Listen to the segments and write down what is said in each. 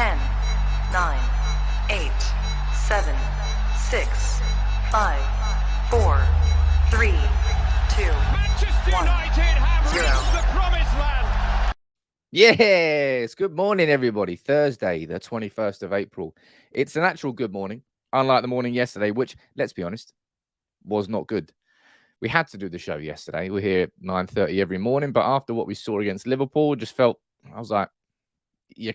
10, 9, 8, 7, 6, 5, 4, 3, 2, Manchester 1, United have 0. reached the promised land. Yes, good morning, everybody. Thursday, the 21st of April. It's an actual good morning, unlike the morning yesterday, which, let's be honest, was not good. We had to do the show yesterday. We're here at 9:30 every morning, but after what we saw against Liverpool, I was like, yeah,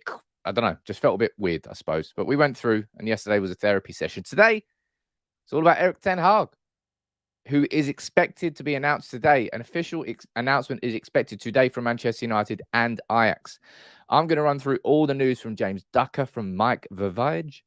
I don't know, just felt a bit weird, I suppose. But we went through, and yesterday was a therapy session. Today, it's all about Erik Ten Hag, who is expected to be announced today. An official announcement is expected today from Manchester United and Ajax. I'm going to run through all the news from James Ducker, from Mike Verweij,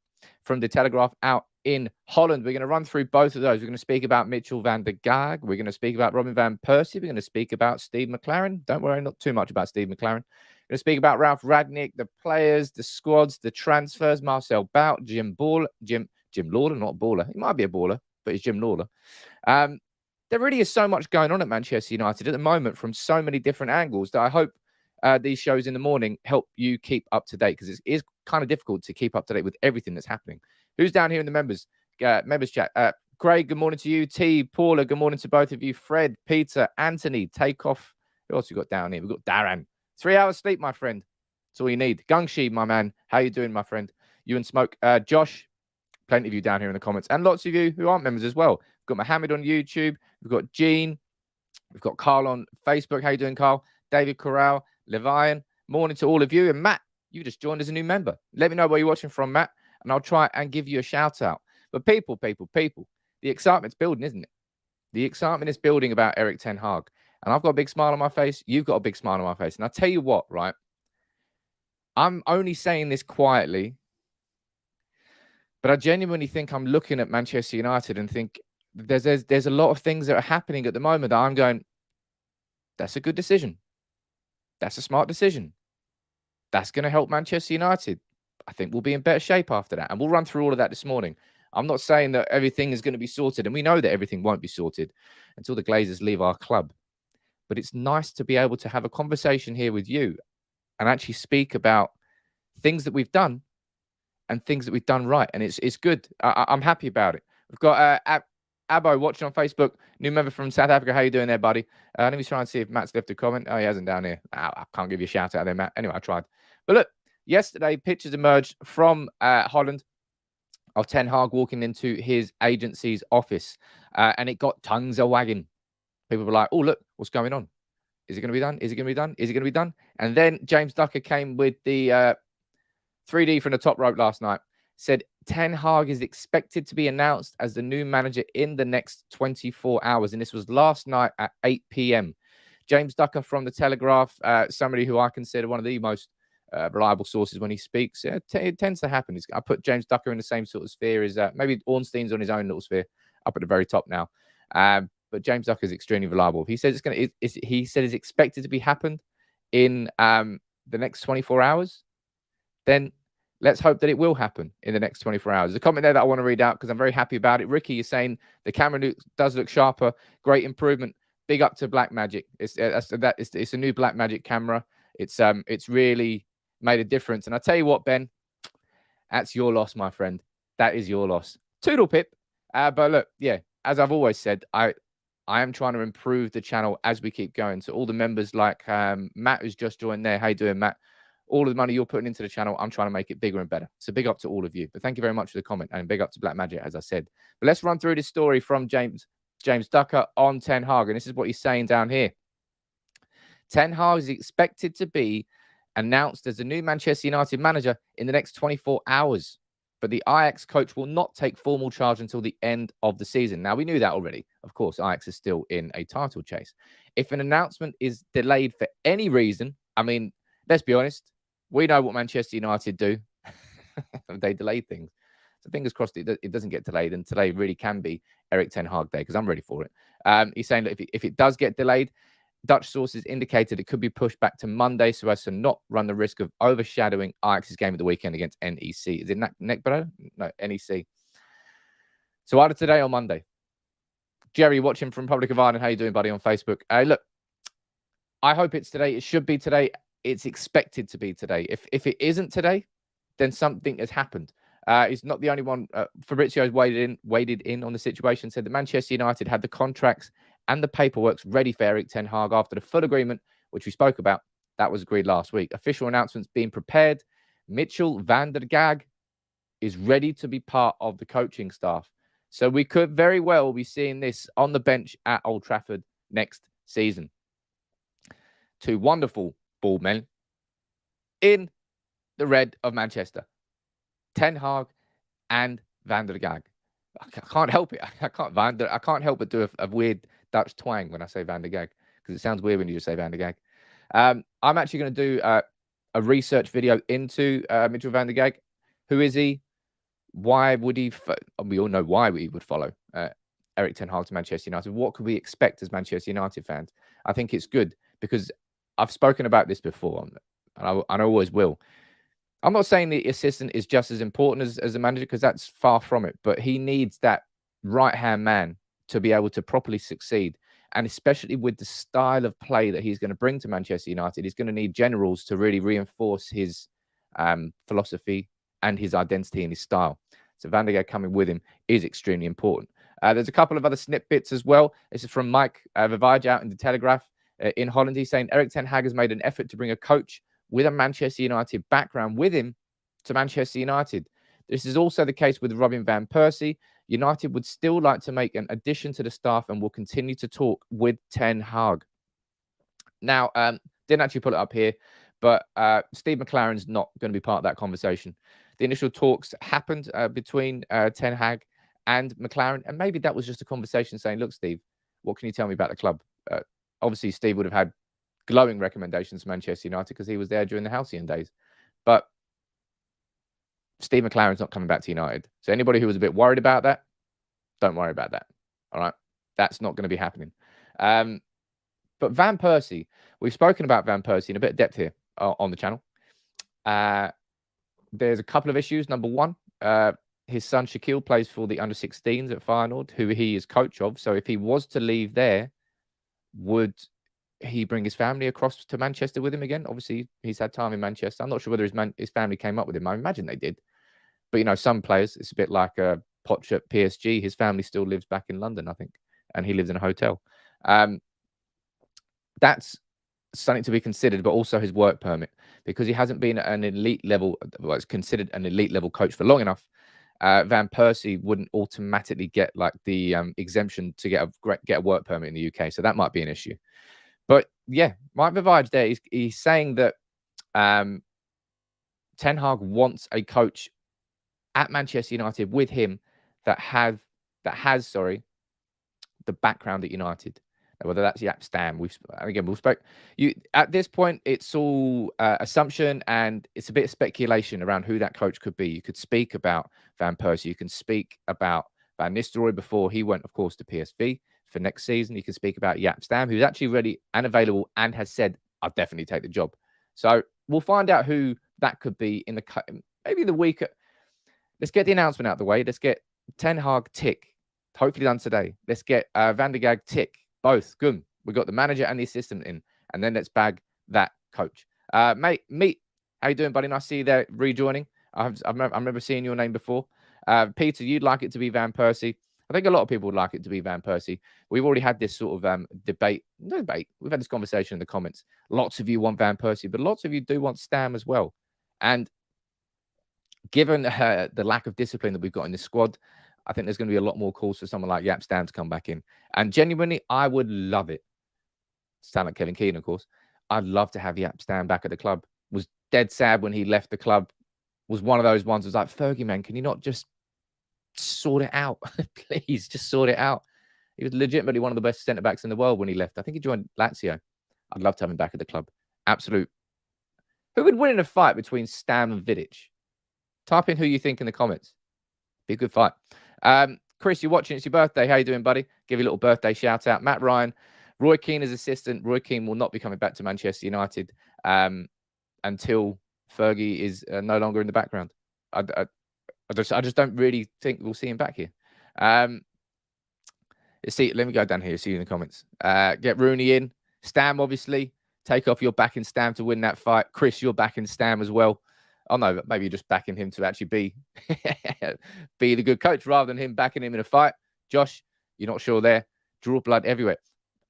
from The Telegraph out in Holland. We're going to run through both of those. We're going to speak about Mitchell van der Gaag. We're going to speak about Robin van Persie. We're going to speak about Steve McLaren. Don't worry, not too much about Steve McLaren. We're going to speak about Ralf Rangnick, the players, the squads, the transfers, Marcel Bout, Jim Lawlor, not baller. He might be a baller, but he's Jim Lawlor. There really is so much going on at Manchester United at the moment from so many different angles that I hope these shows in the morning help you keep up to date, because it is kind of difficult to keep up to date with everything that's happening. Who's down here in the members chat? Craig, good morning to you. T, Paula, good morning to both of you. Fred, Peter, Anthony, Takeoff. Who else we got down here? We've got Darren. 3 hours sleep, my friend. That's all you need. Gungshi, my man. How you doing, my friend? You and Smoke. Josh, plenty of you down here in the comments, and lots of you who aren't members as well. We've got Mohammed on YouTube. We've got Gene. We've got Carl on Facebook. How you doing, Carl? David Corral, Levian. Morning to all of you. And Matt, you just joined as a new member. Let me know where you're watching from, Matt, and I'll try and give you a shout out. But people, the excitement's building, isn't it? The excitement is building about Erik Ten Hag. And I've got a big smile on my face. You've got a big smile on my face. And I tell you what, right? I'm only saying this quietly, but I genuinely think I'm looking at Manchester United and think there's a lot of things that are happening at the moment that I'm going, that's a good decision. That's a smart decision. That's going to help Manchester United. I think we'll be in better shape after that. And we'll run through all of that this morning. I'm not saying that everything is going to be sorted, and we know that everything won't be sorted until the Glazers leave our club. But it's nice to be able to have a conversation here with you and actually speak about things that we've done and things that we've done right. And it's good. I'm happy about it. We've got Abo watching on Facebook, new member from South Africa. How you doing there, buddy? Let me try and see if Matt's left a comment. Oh, he hasn't down here. I can't give you a shout out there, Matt. Anyway, I tried. But look, yesterday, pictures emerged from Holland of Ten Hag walking into his agency's office, and it got tongues a wagging. People were like, oh, look, what's going on? Is it going to be done? Is it going to be done? Is it going to be done? And then James Ducker came with the 3D from the top rope last night. Said Ten Hag is expected to be announced as the new manager in the next 24 hours. And this was last night at 8 p.m. James Ducker from The Telegraph, somebody who I consider one of the most reliable sources when he speaks. It tends to happen. I put James Ducker in the same sort of sphere as maybe Ornstein's on his own little sphere up at the very top now. But James Ducker is extremely reliable. He says he said it's expected to be happened in the next 24 hours. Then let's hope that it will happen in the next 24 hours. There's a comment there that I want to read out because I'm very happy about it. Ricky is saying the camera does look sharper. Great improvement. Big up to Blackmagic. It's a new Blackmagic camera. It's really made a difference. And I tell you what, Ben, that's your loss, my friend. That is your loss. Toodle pip. But look, yeah, as I've always said, I am trying to improve the channel as we keep going. So all the members like Matt, who's just joined there. How you doing, Matt? All of the money you're putting into the channel, I'm trying to make it bigger and better. So big up to all of you. But thank you very much for the comment, and big up to Blackmagic, as I said. But let's run through this story from James Ducker on Ten Hag. And this is what he's saying down here. Ten Hag is expected to be announced as the new Manchester United manager in the next 24 hours. But the Ajax coach will not take formal charge until the end of the season. Now, we knew that already. Of course, Ajax is still in a title chase. If an announcement is delayed for any reason, I mean, let's be honest, we know what Manchester United do. They delay things. So fingers crossed it doesn't get delayed. And today really can be Erik Ten Hag Day, because I'm ready for it. He's saying that if it does get delayed, Dutch sources indicated it could be pushed back to Monday so as to not run the risk of overshadowing Ajax's game of the weekend against NEC. Is it NEC? No, NEC. So either today or Monday. Jerry, watching from Republic of Ireland. How you doing, buddy, on Facebook? Look, I hope it's today. It should be today. It's expected to be today. If it isn't today, then something has happened. He's not the only one. Fabrizio's waded in on the situation, said that Manchester United had the contracts and the paperwork ready for Erik Ten Hag after the full agreement, which we spoke about. That was agreed last week. Official announcements being prepared. Mitchell van der Gaag is ready to be part of the coaching staff. So we could very well be seeing this on the bench at Old Trafford next season. Two wonderful bald men in the red of Manchester. Ten Hag and Van der Gaag. I can't help it. I can't help but do a weird Dutch twang when I say Van der Gaag, because it sounds weird when you just say Van der Gaag. I'm actually going to do a research video into Mitchell van der Gaag. Who is he? Why would he? We all know why he would follow Erik Ten Hag to Manchester United. What could we expect as Manchester United fans? I think it's good because I've spoken about this before, and I always will. I'm not saying the assistant is just as important as the manager, because that's far from it. But he needs that right-hand man to be able to properly succeed. And especially with the style of play that he's going to bring to Manchester United, he's going to need generals to really reinforce his philosophy and his identity and his style. So Van der Gaag coming with him is extremely important. There's a couple of other snippets as well. This is from Mike Vivage out in the Telegraph in Holland. He's saying Erik Ten Hag has made an effort to bring a coach with a Manchester United background with him to Manchester United. This is also the case with Robin van Persie. United would still like to make an addition to the staff and will continue to talk with Ten Hag. Now, didn't actually put it up here, but Steve McLaren's not going to be part of that conversation. The initial talks happened between Ten Hag and McLaren, and maybe that was just a conversation saying, look, Steve, what can you tell me about the club? Obviously, Steve would have had glowing recommendations for Manchester United because he was there during the halcyon days. But Steve McLaren's not coming back to United. So anybody who was a bit worried about that, don't worry about that. All right? That's not going to be happening. But Van Persie, we've spoken about Van Persie in a bit of depth here on the channel. There's a couple of issues. Number one, his son Shaquille plays for the under-16s at Feyenoord, who he is coach of. So if he was to leave there, would he bring his family across to Manchester with him again? Obviously, he's had time in Manchester. I'm not sure whether his family came up with him. I imagine they did. But, you know, some players, it's a bit like Poch at PSG. His family still lives back in London, I think, and he lives in a hotel. That's something to be considered, but also his work permit, because he hasn't been at an elite level, well, it's considered an elite level coach for long enough. Van Persie wouldn't automatically get like the exemption to get a work permit in the UK. So that might be an issue. But yeah, Mike Vivage there, he's saying that Ten Hag wants a coach at Manchester United with him that has the background at United. Now, whether that's Jaap Stam, we'll spoke. At this point, it's all assumption, and it's a bit of speculation around who that coach could be. You could speak about Van Persie. You can speak about Van Nistelrooy before he went, of course, to PSV for next season. You can speak about Jaap Stam, who's actually ready and available and has said, I'll definitely take the job. So we'll find out who that could be in maybe the week. Let's get the announcement out of the way. Let's get Ten Hag tick. Hopefully done today. Let's get Van der Gaag tick. Both. Good. We've got the manager and the assistant in. And then let's bag that coach. Mate, Meet, how you doing, buddy? Nice to see you there rejoining. I remember seeing your name before. Peter, you'd like it to be Van Persie. I think a lot of people would like it to be Van Persie. We've already had this sort of debate. No debate. We've had this conversation in the comments. Lots of you want Van Persie, but lots of you do want Stam as well. And given the lack of discipline that we've got in this squad, I think there's going to be a lot more calls for someone like Jaap Stam to come back in. And genuinely, I would love it. Sound like Kevin Keane, of course. I'd love to have Jaap Stam back at the club. Was dead sad when he left the club. Was one of those ones that was like, Fergie, man, can you not just sort it out? Please, just sort it out. He was legitimately one of the best centre-backs in the world when he left. I think he joined Lazio. I'd love to have him back at the club. Absolute. Who would win in a fight between Stam and Vidic? Type in who you think in the comments. Be a good fight. Chris, you're watching. It's your birthday. How you doing, buddy? Give you a little birthday shout out. Matt Ryan, Roy Keane as assistant. Roy Keane will not be coming back to Manchester United until Fergie is no longer in the background. I just don't really think we'll see him back here. Let me go down here. See you in the comments. Get Rooney in. Stam, obviously. Take off your back in Stam to win that fight. Chris, you're back in Stam as well. Oh no, but maybe you're just backing him to actually be be the good coach rather than him backing him in a fight. Josh, you're not sure there. Draw blood everywhere.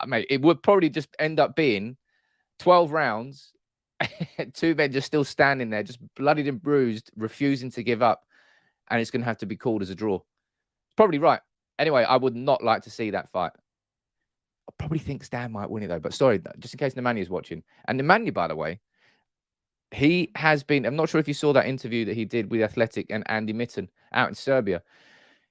Mate, it would probably just end up being 12 rounds, 2 men just still standing there, just bloodied and bruised, refusing to give up, and it's going to have to be called as a draw. Probably right. Anyway, I would not like to see that fight. I probably think Stan might win it though, but sorry, just in case Nemanja is watching. And Nemanja, by the way, he has been, I'm not sure if you saw that interview that he did with Athletic and Andy Mitten out in Serbia.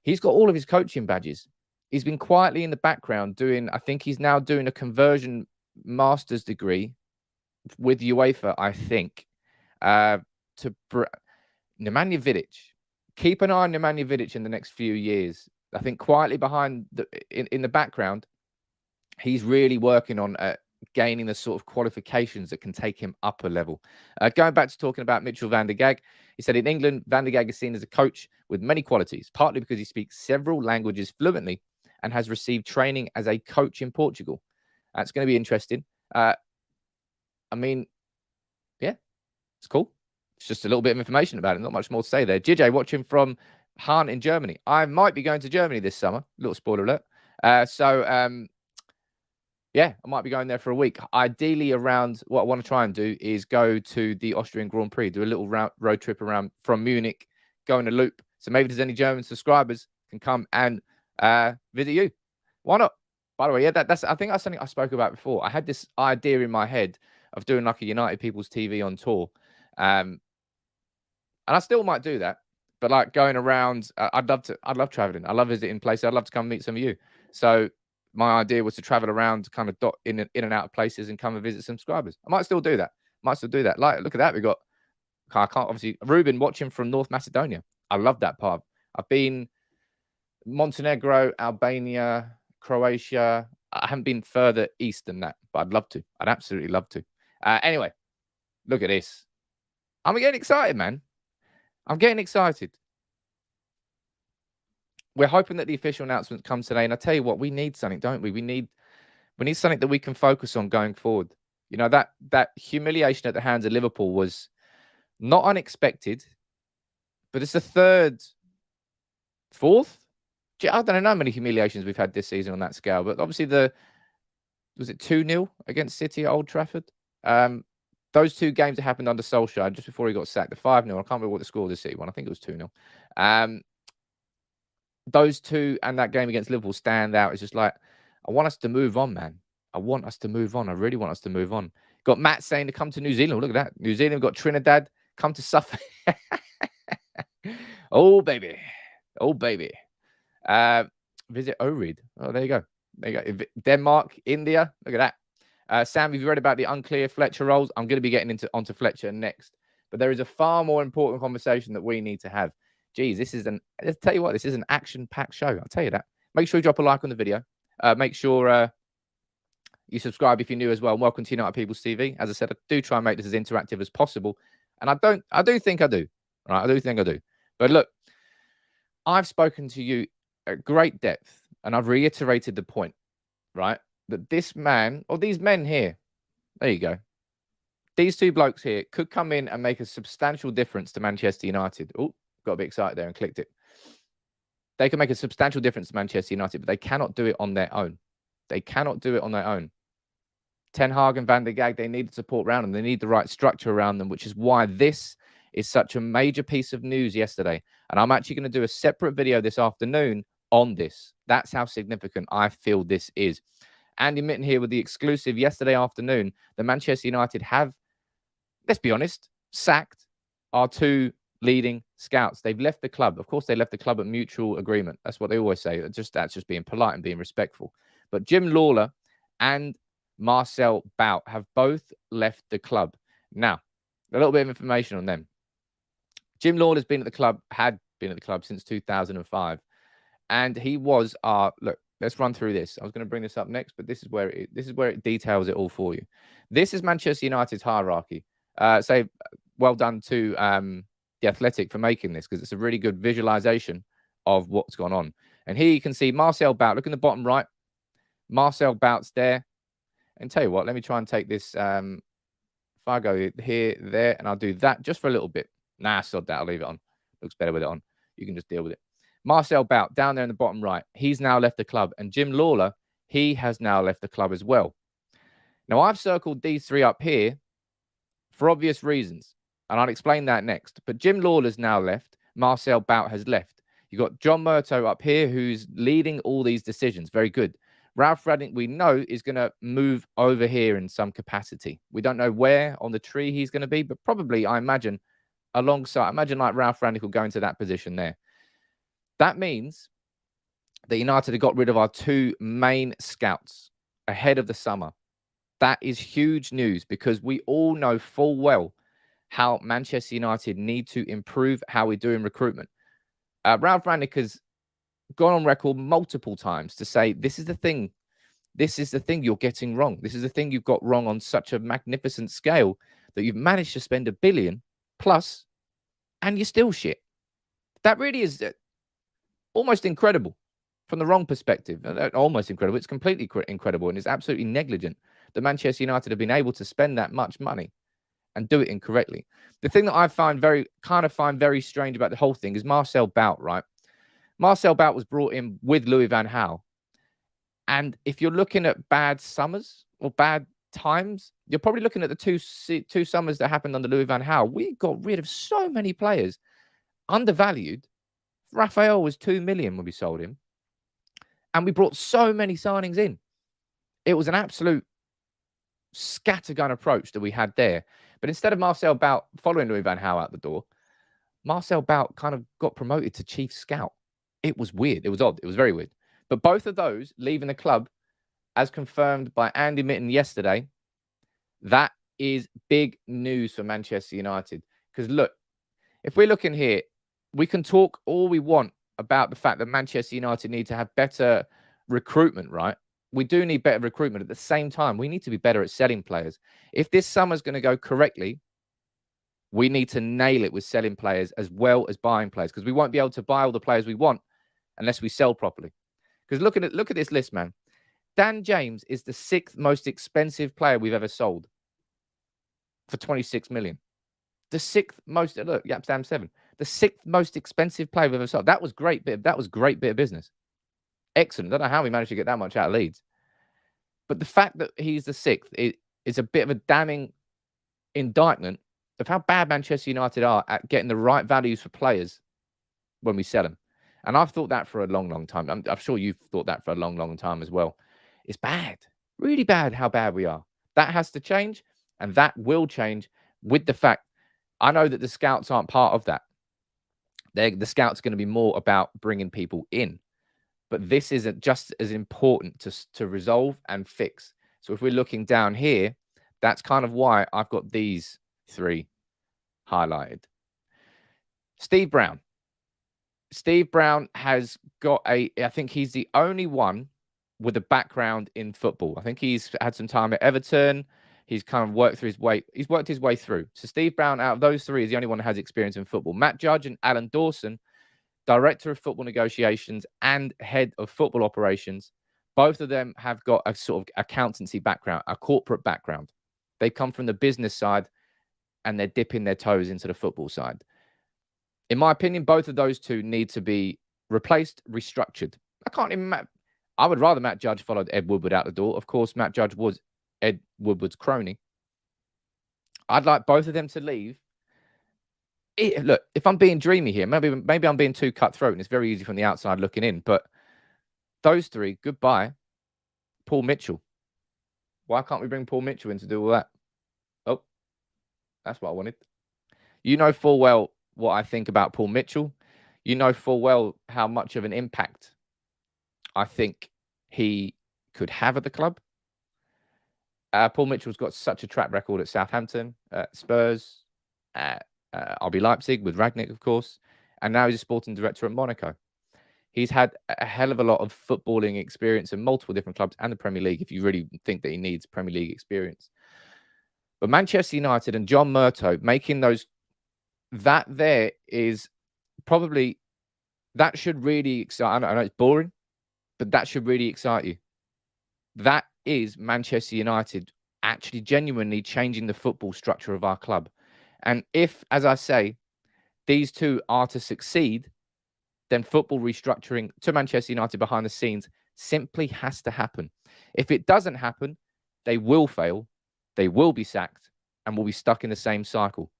He's got all of his coaching badges. He's been quietly in the background doing, I think he's now doing a conversion master's degree with UEFA, I think, Nemanja Vidic. Keep an eye on Nemanja Vidic in the next few years. I think quietly behind in the background, he's really working on gaining the sort of qualifications that can take him up a level. Going back to talking about Mitchell van der Gaag, he said in England, van der Gaag is seen as a coach with many qualities, partly because he speaks several languages fluently and has received training as a coach in Portugal. That's going to be interesting. I mean, yeah, it's cool. It's just a little bit of information about it. Not much more to say there. JJ watching from Hahn in Germany. I might be going to Germany this summer. Little spoiler alert. Yeah, I might be going there for a week. Ideally, around what I want to try and do is go to the Austrian Grand Prix, do a little road trip around from Munich, go in a loop. So maybe there's any German subscribers can come and visit you. Why not? By the way, yeah, that's I think that's something I spoke about before. I had this idea in my head of doing like a United People's TV on tour, and I still might do that. But like going around, I'd love traveling. I love visiting places. I'd love to come meet some of you. So my idea was to travel around, kind of dot in and out of places and come and visit subscribers. I might still do that. Like, look at that. We got, I can't obviously, Ruben watching from North Macedonia. I love that part. I've been Montenegro, Albania, Croatia. I haven't been further east than that, but I'd love to. I'd absolutely love to. Anyway, look at this. I'm getting excited, man. I'm getting excited. We're hoping that the official announcement comes today. And I tell you what, we need something, don't we? We need something that we can focus on going forward. You know, that humiliation at the hands of Liverpool was not unexpected, but it's the third, fourth. I don't know how many humiliations we've had this season on that scale, but obviously was it 2-0 against City at Old Trafford? Those 2 games that happened under Solskjaer just before he got sacked, the 5-0. I can't remember what the score of the City one. I think it was 2-0. Those 2 and that game against Liverpool stand out. It's just like, I want us to move on, man. I want us to move on. I really want us to move on. Got Matt saying to come to New Zealand. Look at that. New Zealand got Trinidad. Come to Suffolk. Oh, baby. Oh, baby. Visit Orid. Oh, there you go. There you go. Denmark, India. Look at that. Sam, have you read about the unclear Fletcher roles? I'm going to be getting onto Fletcher next. But there is a far more important conversation that we need to have. Geez, let's tell you what, this is an action-packed show. I'll tell you that. Make sure you drop a like on the video. Make sure you subscribe if you're new as well. And welcome to United People's TV. As I said, I do try and make this as interactive as possible. And I do think I do. All right, I do think I do. But look, I've spoken to you at great depth, and I've reiterated the point, right? That this man, or these men here, there you go. These 2 blokes here could come in and make a substantial difference to Manchester United. Oh, got a bit excited there and clicked it. They can make a substantial difference to Manchester United, but they cannot do it on their own. They cannot do it on their own. Ten Hag and Van der Gaag, they need support around them. They need the right structure around them, which is why this is such a major piece of news yesterday. And I'm actually going to do a separate video this afternoon on this. That's how significant I feel this is. Andy Mitten here with the exclusive yesterday afternoon. The Manchester United have, let's be honest, sacked our 2 leading scouts. They've left the club. Of course, they left the club at mutual agreement. That's what they always say. That's just being polite and being respectful. But Jim Lawlor and Marcel Bout have both left the club. Now, a little bit of information on them. Jim Lawlor's been at the club, had been at the club since 2005. And he was look, let's run through this. I was going to bring this up next, but this is where it details it all for you. This is Manchester United's hierarchy. Well done to the Athletic for making this, because it's a really good visualization of what's gone on. And here you can see Marcel Bout. Look in the bottom right. Marcel Bout's there. And tell you what, let me try and take this. If I go here, there, and I'll do that just for a little bit. Nah, sod that. I'll leave it on. Looks better with it on. You can just deal with it. Marcel Bout, down there in the bottom right. He's now left the club. And Jim Lawlor, he has now left the club as well. Now, I've circled these three up here for obvious reasons. And I'll explain that next. But Jim Lawlor's now left. Marcel Bout has left. You've got John Murtough up here, who's leading all these decisions. Very good. Ralf Rangnick, we know, is going to move over here in some capacity. We don't know where on the tree he's going to be, but probably, I imagine, alongside, imagine like Ralf Rangnick will go into that position there. That means that United have got rid of our two main scouts ahead of the summer. That is huge news because we all know full well how Manchester United need to improve how we do in recruitment. Ralf Rangnick has gone on record multiple times to say, this is the thing. This is the thing you're getting wrong. This is the thing you've got wrong on such a magnificent scale that you've managed to spend $1 billion plus and you're still shit. That really is almost incredible from the wrong perspective. Almost incredible. It's completely incredible and it's absolutely negligent that Manchester United have been able to spend that much money and do it incorrectly. The thing that I find very strange about the whole thing is Marcel Bout, right? Marcel Bout was brought in with Louis van Gaal. And if you're looking at bad summers or bad times, you're probably looking at the two summers that happened under Louis van Gaal. We got rid of so many players, undervalued. Raphael was 2 million when we sold him. And we brought so many signings in. It was an absolute scattergun approach that we had there. But instead of Marcel Bout following Louis van Gaal out the door, Marcel Bout kind of got promoted to chief scout. It was weird. It was odd. It was very weird. But both of those leaving the club, as confirmed by Andy Mitten yesterday, that is big news for Manchester United. Because look, if we're looking here, we can talk all we want about the fact that Manchester United need to have better recruitment, right? We do need better recruitment. At the same time, we need to be better at selling players. If this summer's going to go correctly, we need to nail it with selling players as well as buying players because we won't be able to buy all the players we want unless we sell properly. Because look at this list, man. Dan James is the 6th most expensive player we've ever sold for 26 million. The 6th most, look, Yapstam 7. The 6th most expensive player we've ever sold. That was great bit of business. Excellent. I don't know how we managed to get that much out of Leeds. But the fact that he's the 6th is a bit of a damning indictment of how bad Manchester United are at getting the right values for players when we sell them. And I've thought that for a long, long time. I'm sure you've thought that for a long, long time as well. It's bad. Really bad how bad we are. That has to change. And that will change with the fact, I know that the scouts aren't part of that. The scouts are going to be more about bringing people in. But this isn't just as important to resolve and fix. So if we're looking down here, that's kind of why I've got these three highlighted. Steve Brown. Steve Brown has got I think he's the only one with a background in football. I think he's had some time at Everton. He's kind of worked his way through. So Steve Brown, out of those three, is the only one that has experience in football. Matt Judge and Alan Dawson, Director of Football Negotiations and Head of Football Operations, both of them have got a sort of accountancy background, a corporate background. They come from the business side and they're dipping their toes into the football side. In my opinion, both of those two need to be replaced, restructured. I would rather Matt Judge followed Ed Woodward out the door. Of course, Matt Judge was Ed Woodward's crony. I'd like both of them to leave. Look, if I'm being dreamy here, maybe I'm being too cutthroat and it's very easy from the outside looking in, but those three, goodbye. Paul Mitchell. Why can't we bring Paul Mitchell in to do all that? Oh, that's what I wanted. You know full well what I think about Paul Mitchell. You know full well how much of an impact I think he could have at the club. Paul Mitchell's got such a track record at Southampton, Spurs, RB Leipzig with Rangnick, of course, and now he's a sporting director at Monaco. He's had a hell of a lot of footballing experience in multiple different clubs and the Premier League, if you really think that he needs Premier League experience. But Manchester United and John Murtough making those, that there is probably, that should really excite. I know it's boring, but that should really excite you. That is Manchester United actually genuinely changing the football structure of our club. And if, as I say, these two are to succeed, then football restructuring to Manchester United behind the scenes simply has to happen. If it doesn't happen, they will fail, they will be sacked, and will be stuck in the same cycle.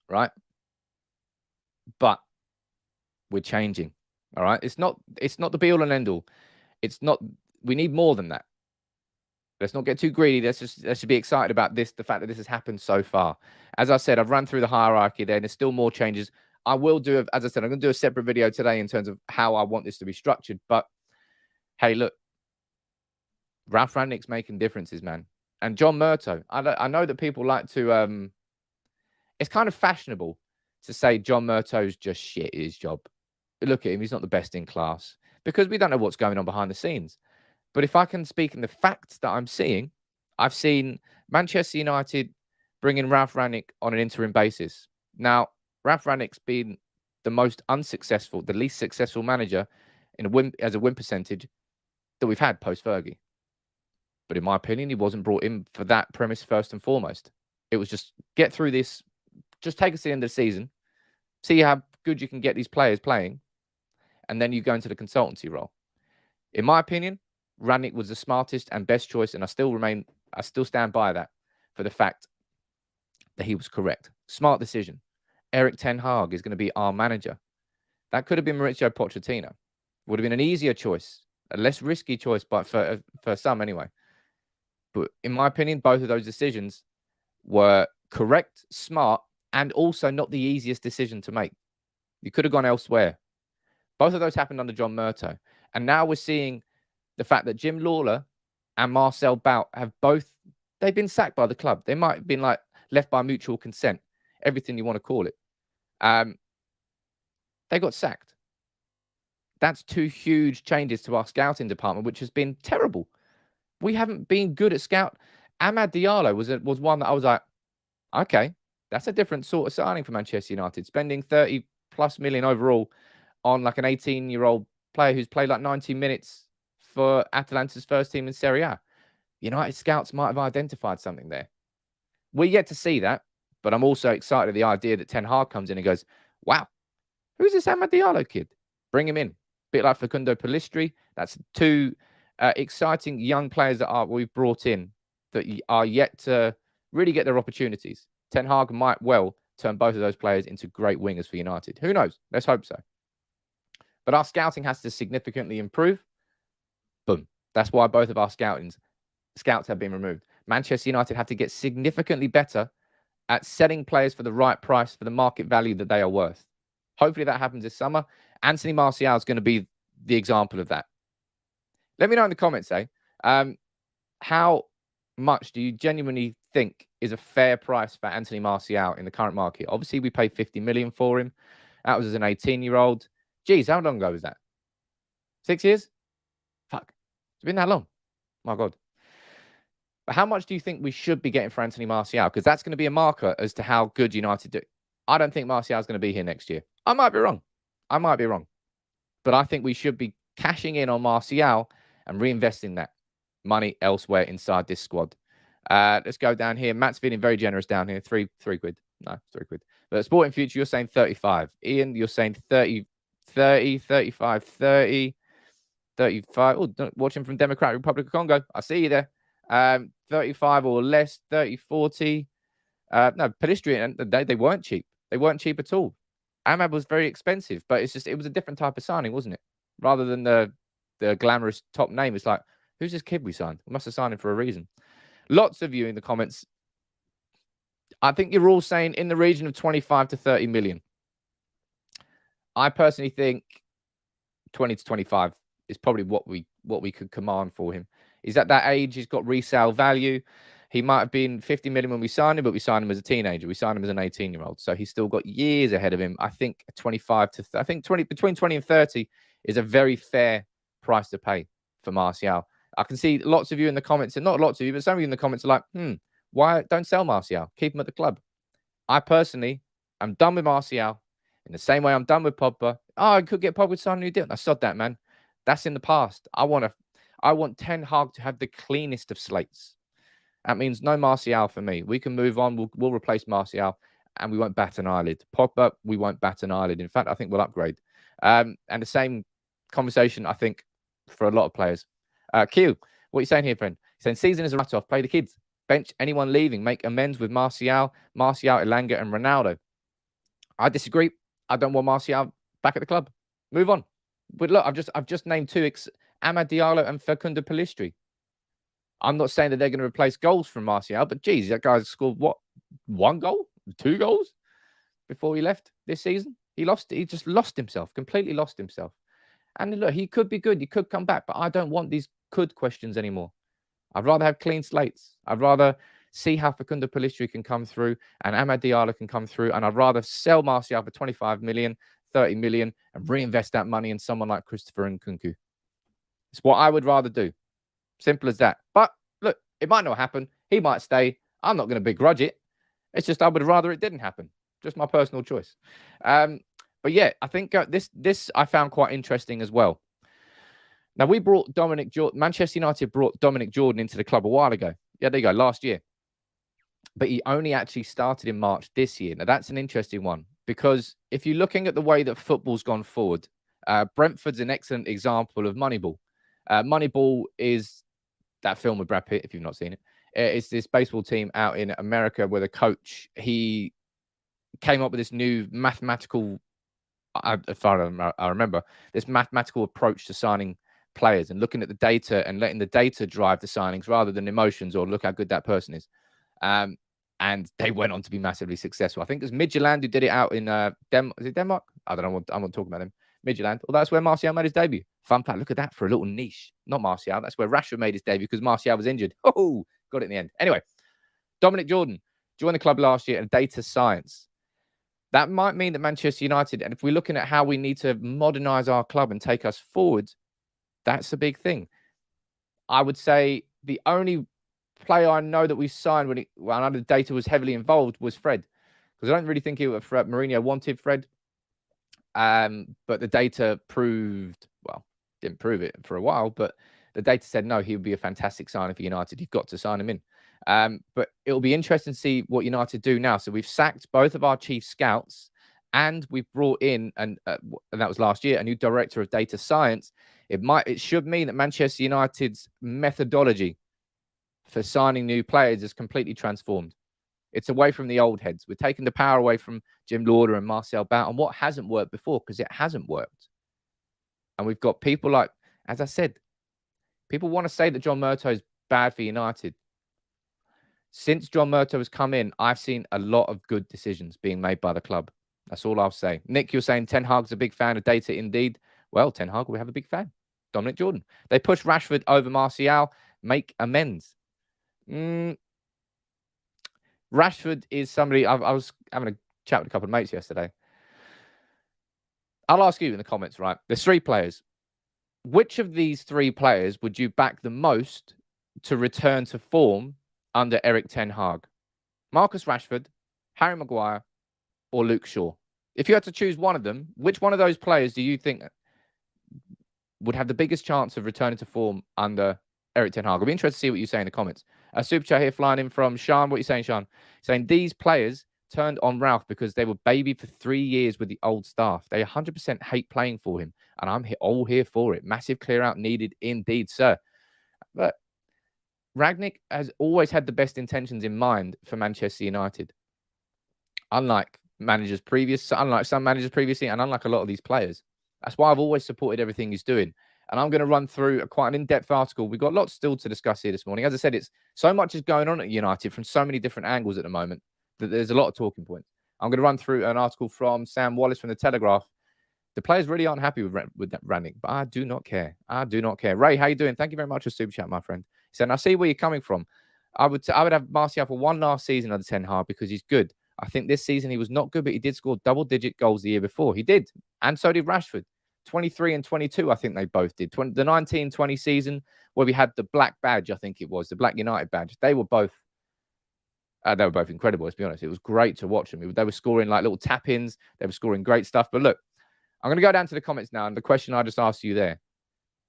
Right? But we're changing. All right. It's not the be all and end all. It's not, we need more than that. Let's not get too greedy. Let's just be excited about this, the fact that this has happened so far. As I said, I've run through the hierarchy there, and there's still more changes. I will do, as I said, I'm going to do a separate video today in terms of how I want this to be structured. But hey, look, Ralf Rangnick's making differences, man. And John Murtough, I know that people like to, it's kind of fashionable to say John Murtough's just shit at his job. Look at him, he's not the best in class, because we don't know what's going on behind the scenes. But if I can speak in the facts that I'm seeing, I've seen Manchester United bring in Ralf Rangnick on an interim basis. Now, Ralf Rangnick's been the most unsuccessful, the least successful manager as a win percentage that we've had post-Fergie. But in my opinion, he wasn't brought in for that premise first and foremost. It was just get through this, just take us to the end of the season, see how good you can get these players playing, and then you go into the consultancy role. In my opinion, Rangnick was the smartest and best choice, and I still stand by that for the fact that he was correct. Smart decision. Erik Ten Hag is going to be our manager. That could have been Mauricio Pochettino. Would have been an easier choice, a less risky choice, but for some anyway. But in my opinion, both of those decisions were correct, smart, and also not the easiest decision to make. You could have gone elsewhere. Both of those happened under John Murtough. And now we're seeing the fact that Jim Lawlor and Marcel Bout have they've been sacked by the club. They might have been left by mutual consent, everything you want to call it. They got sacked. That's two huge changes to our scouting department, which has been terrible. We haven't been good at scout. Amad Diallo was one that I was like, okay, that's a different sort of signing for Manchester United. Spending 30+ million overall on an 18-year-old player who's played 90 minutes for Atalanta's first team in Serie A. United scouts might have identified something there. We're yet to see that, but I'm also excited at the idea that Ten Hag comes in and goes, wow, who's this Amad Diallo kid? Bring him in. Bit like Facundo Pellistri. That's two exciting young players that we've brought in that are yet to really get their opportunities. Ten Hag might well turn both of those players into great wingers for United. Who knows? Let's hope so. But our scouting has to significantly improve. Boom. That's why both of our scouts have been removed. Manchester United have to get significantly better at selling players for the right price, for the market value that they are worth. Hopefully that happens this summer. Anthony Martial is going to be the example of that. Let me know in the comments, how much do you genuinely think is a fair price for Anthony Martial in the current market? Obviously, we paid 50 million for him. That was as an 18-year-old. Geez, how long ago was that? 6 years? Fuck. It's been that long. My God. But how much do you think we should be getting for Anthony Martial? Because that's going to be a marker as to how good United do. I don't think Martial is going to be here next year. I might be wrong. But I think we should be cashing in on Martial and reinvesting that money elsewhere inside this squad. Let's go down here. Matt's feeling very generous down here. Three quid. No, 3 quid. But Sporting Future, you're saying 35. Ian, you're saying 30, 35, 30, 35. Oh, watching from Democratic Republic of Congo. I see you there. 35 or less, 30, 40. No, pedestrian, they weren't cheap. They weren't cheap at all. Amad was very expensive, but it was a different type of signing, wasn't it? Rather than the glamorous top name, it's like, who's this kid we signed? We must have signed him for a reason. Lots of you in the comments. I think you're all saying in the region of 25 to 30 million. I personally think 20 to 25 is probably what we could command for him. He's at that age. He's got resale value. He might have been 50 million when we signed him, but we signed him as a teenager. We signed him as an 18-year-old. So he's still got years ahead of him. I think 25 to I think 20 between 20 and 30 is a very fair price to pay for Martial. I can see lots of you in the comments, and not lots of you, but some of you in the comments are like, why don't sell Martial? Keep him at the club. I personally am done with Martial in the same way I'm done with Pogba. Oh, I could get Pogba to sign a new deal. I sod that, man. That's in the past. I want Ten Hag to have the cleanest of slates. That means no Martial for me. We can move on. We'll replace Martial. and we won't bat an eyelid. Pogba, we won't bat an eyelid. In fact, I think we'll upgrade. And the same conversation, I think, for a lot of players. Q, what are you saying here, friend? He's saying season is a write-off. Play the kids. Bench anyone leaving. Make amends with Marcel, Elanga, and Ronaldo. I disagree. I don't want Marcel back at the club. Move on. But look, I've just named two, Amad Diallo and Facundo Pellistri. I'm not saying that they're going to replace goals from Marcel, but geez, that guy's scored what? 1 goal? 2 goals before he left this season? He just lost himself, completely lost himself. And look, he could be good. He could come back, but I don't want these could questions anymore. I'd rather have clean slates. I'd rather see how Facundo Pellistri can come through and Amad Diallo can come through. And I'd rather sell Marcel for 25 million, 30 million and reinvest that money in someone like Christopher Nkunku. It's what I would rather do. Simple as that. But look, it might not happen. He might stay. I'm not going to begrudge it. It's just I would rather it didn't happen. Just my personal choice. But yeah, I think this I found quite interesting as well. Now, we brought Manchester United brought Dominic Jordan into the club a while ago. Yeah, there you go, last year. But he only actually started in March this year. Now, that's an interesting one because if you're looking at the way that football's gone forward, Brentford's an excellent example of Moneyball. Moneyball is that film with Brad Pitt, if you've not seen it. It's this baseball team out in America where the coach, he came up with this new mathematical, if I remember, this mathematical approach to signing players and looking at the data and letting the data drive the signings rather than emotions or look how good that person is. And they went on to be massively successful. I think there's Midtjylland who did it out in Is it Denmark? I don't know. I'm not talking about him. Midtjylland. Well, that's where Marcel made his debut. Fun fact. Look at that for a little niche. Not Marcel. That's where Rashford made his debut because Marcel was injured. Oh, got it in the end. Anyway, Dominic Jordan joined the club last year in data science. That might mean that Manchester United, and if we're looking at how we need to modernize our club and take us forward, that's a big thing. I would say the only player I know that we signed when I know the data was heavily involved was Fred, because I don't really think Mourinho wanted Fred, but the data didn't prove it for a while, but the data said no, he would be a fantastic signing for United. You've got to sign him in. But it'll be interesting to see what United do now. So we've sacked both of our chief scouts, and we've brought in, and that was last year, a new director of data science. It should mean that Manchester United's methodology for signing new players is completely transformed. It's away from the old heads. We're taking the power away from Jim Lawlor and Marcel Bout on what hasn't worked before, because it hasn't worked. And we've got people like, as I said, people want to say that John Murtough is bad for United. Since John Murtough has come in, I've seen a lot of good decisions being made by the club. That's all I'll say. Nick, you're saying Ten Hag's a big fan of data indeed. Well, Ten Hag will have a big fan. Dominic Jordan. They push Rashford over Marcel. Make amends. Rashford is somebody, I was having a chat with a couple of mates yesterday. I'll ask you in the comments, right? There's 3 players. Which of these 3 players would you back the most to return to form under Erik Ten Hag? Marcus Rashford, Harry Maguire, or Luke Shaw? If you had to choose one of them, which one of those players do you think would have the biggest chance of returning to form under Erik Ten Hag? I'll be interested to see what you say in the comments. A super chat here flying in from Sean. What are you saying, Sean? Saying these players turned on Ralf because they were baby for 3 years with the old staff. They 100% hate playing for him, and I'm all here for it. Massive clear out needed indeed, sir. But Rangnick has always had the best intentions in mind for Manchester United. Unlike some managers previously, and unlike a lot of these players. That's why I've always supported everything he's doing. And I'm going to run through quite an in-depth article. We've got lots still to discuss here this morning. As I said, it's so much is going on at United from so many different angles at the moment that there's a lot of talking points. I'm going to run through an article from Sam Wallace from the Telegraph. The players really aren't happy with that Rangnick, but I do not care. I do not care. Ray, how you doing? Thank you very much for super chat, my friend. He said, I see where you're coming from. I would have Marcel for one last season under Ten Hag because he's good. I think this season he was not good, but he did score double-digit goals the year before. He did. And so did Rashford. 23 and 22, I think they both did. The 19-20 season where we had the black badge, I think it was, the Black United badge. They were both incredible, let's be honest. It was great to watch them. They were scoring like little tap-ins. They were scoring great stuff. But look, I'm going to go down to the comments now. And the question I just asked you there,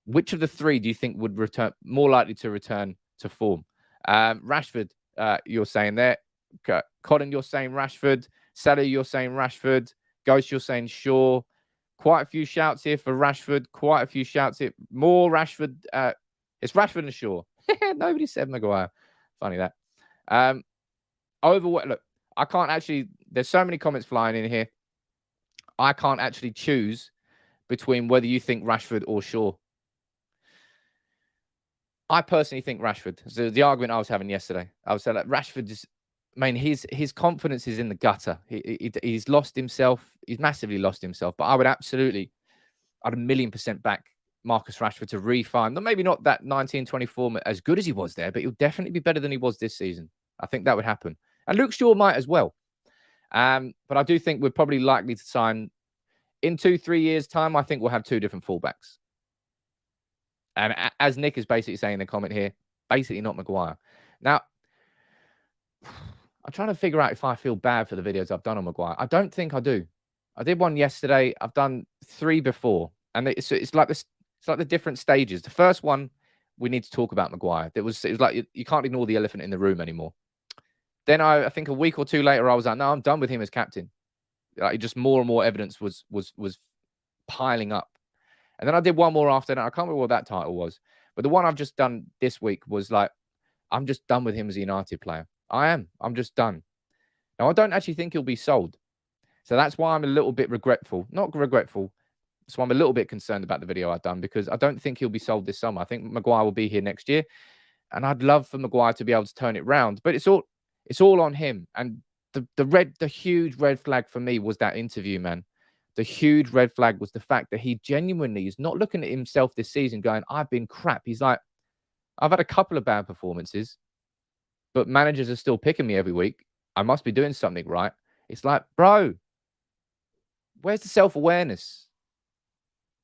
which of the 3 do you think would more likely to return to form? Rashford, you're saying there. Colin, you're saying Rashford. Sally, you're saying Rashford. Ghost, you're saying Shaw. Quite a few shouts here for Rashford. Quite a few shouts here. More Rashford. It's Rashford and Shaw. Nobody said Maguire. Funny that. Look, I can't actually. There's so many comments flying in here. I can't actually choose between whether you think Rashford or Shaw. I personally think Rashford. So the argument I was having yesterday, I was saying that Rashford is, his confidence is in the gutter. He's lost himself. He's massively lost himself. But I'd 1,000,000% back Marcus Rashford to refine. Maybe not that 19-24 as good as he was there, but he'll definitely be better than he was this season. I think that would happen. And Luke Shaw might as well. But I do think we're probably likely to sign in 2-3 years' time. I think we'll have two different fullbacks. And as Nick is basically saying in the comment here, basically not Maguire. Now, I'm trying to figure out if I feel bad for the videos I've done on Maguire. I don't think I do. I did one yesterday. I've done 3 before. And it's like this. It's like the different stages. The first one, we need to talk about Maguire. It was like you can't ignore the elephant in the room anymore. Then I think a week or 2 later, I was like, no, I'm done with him as captain. Like, just more and more evidence was piling up. And then I did one more after that. I can't remember what that title was. But the one I've just done this week was like, I'm just done with him as a United player. I am. I'm just done. Now, I don't actually think he'll be sold. So that's why I'm a little bit regretful. Not regretful. So I'm a little bit concerned about the video I've done because I don't think he'll be sold this summer. I think Maguire will be here next year. And I'd love for Maguire to be able to turn it round. But it's all on him. And the huge red flag for me was that interview, man. The huge red flag was the fact that he genuinely is not looking at himself this season going, I've been crap. He's like, I've had a couple of bad performances, but managers are still picking me every week. I must be doing something right. It's like, bro, where's the self-awareness?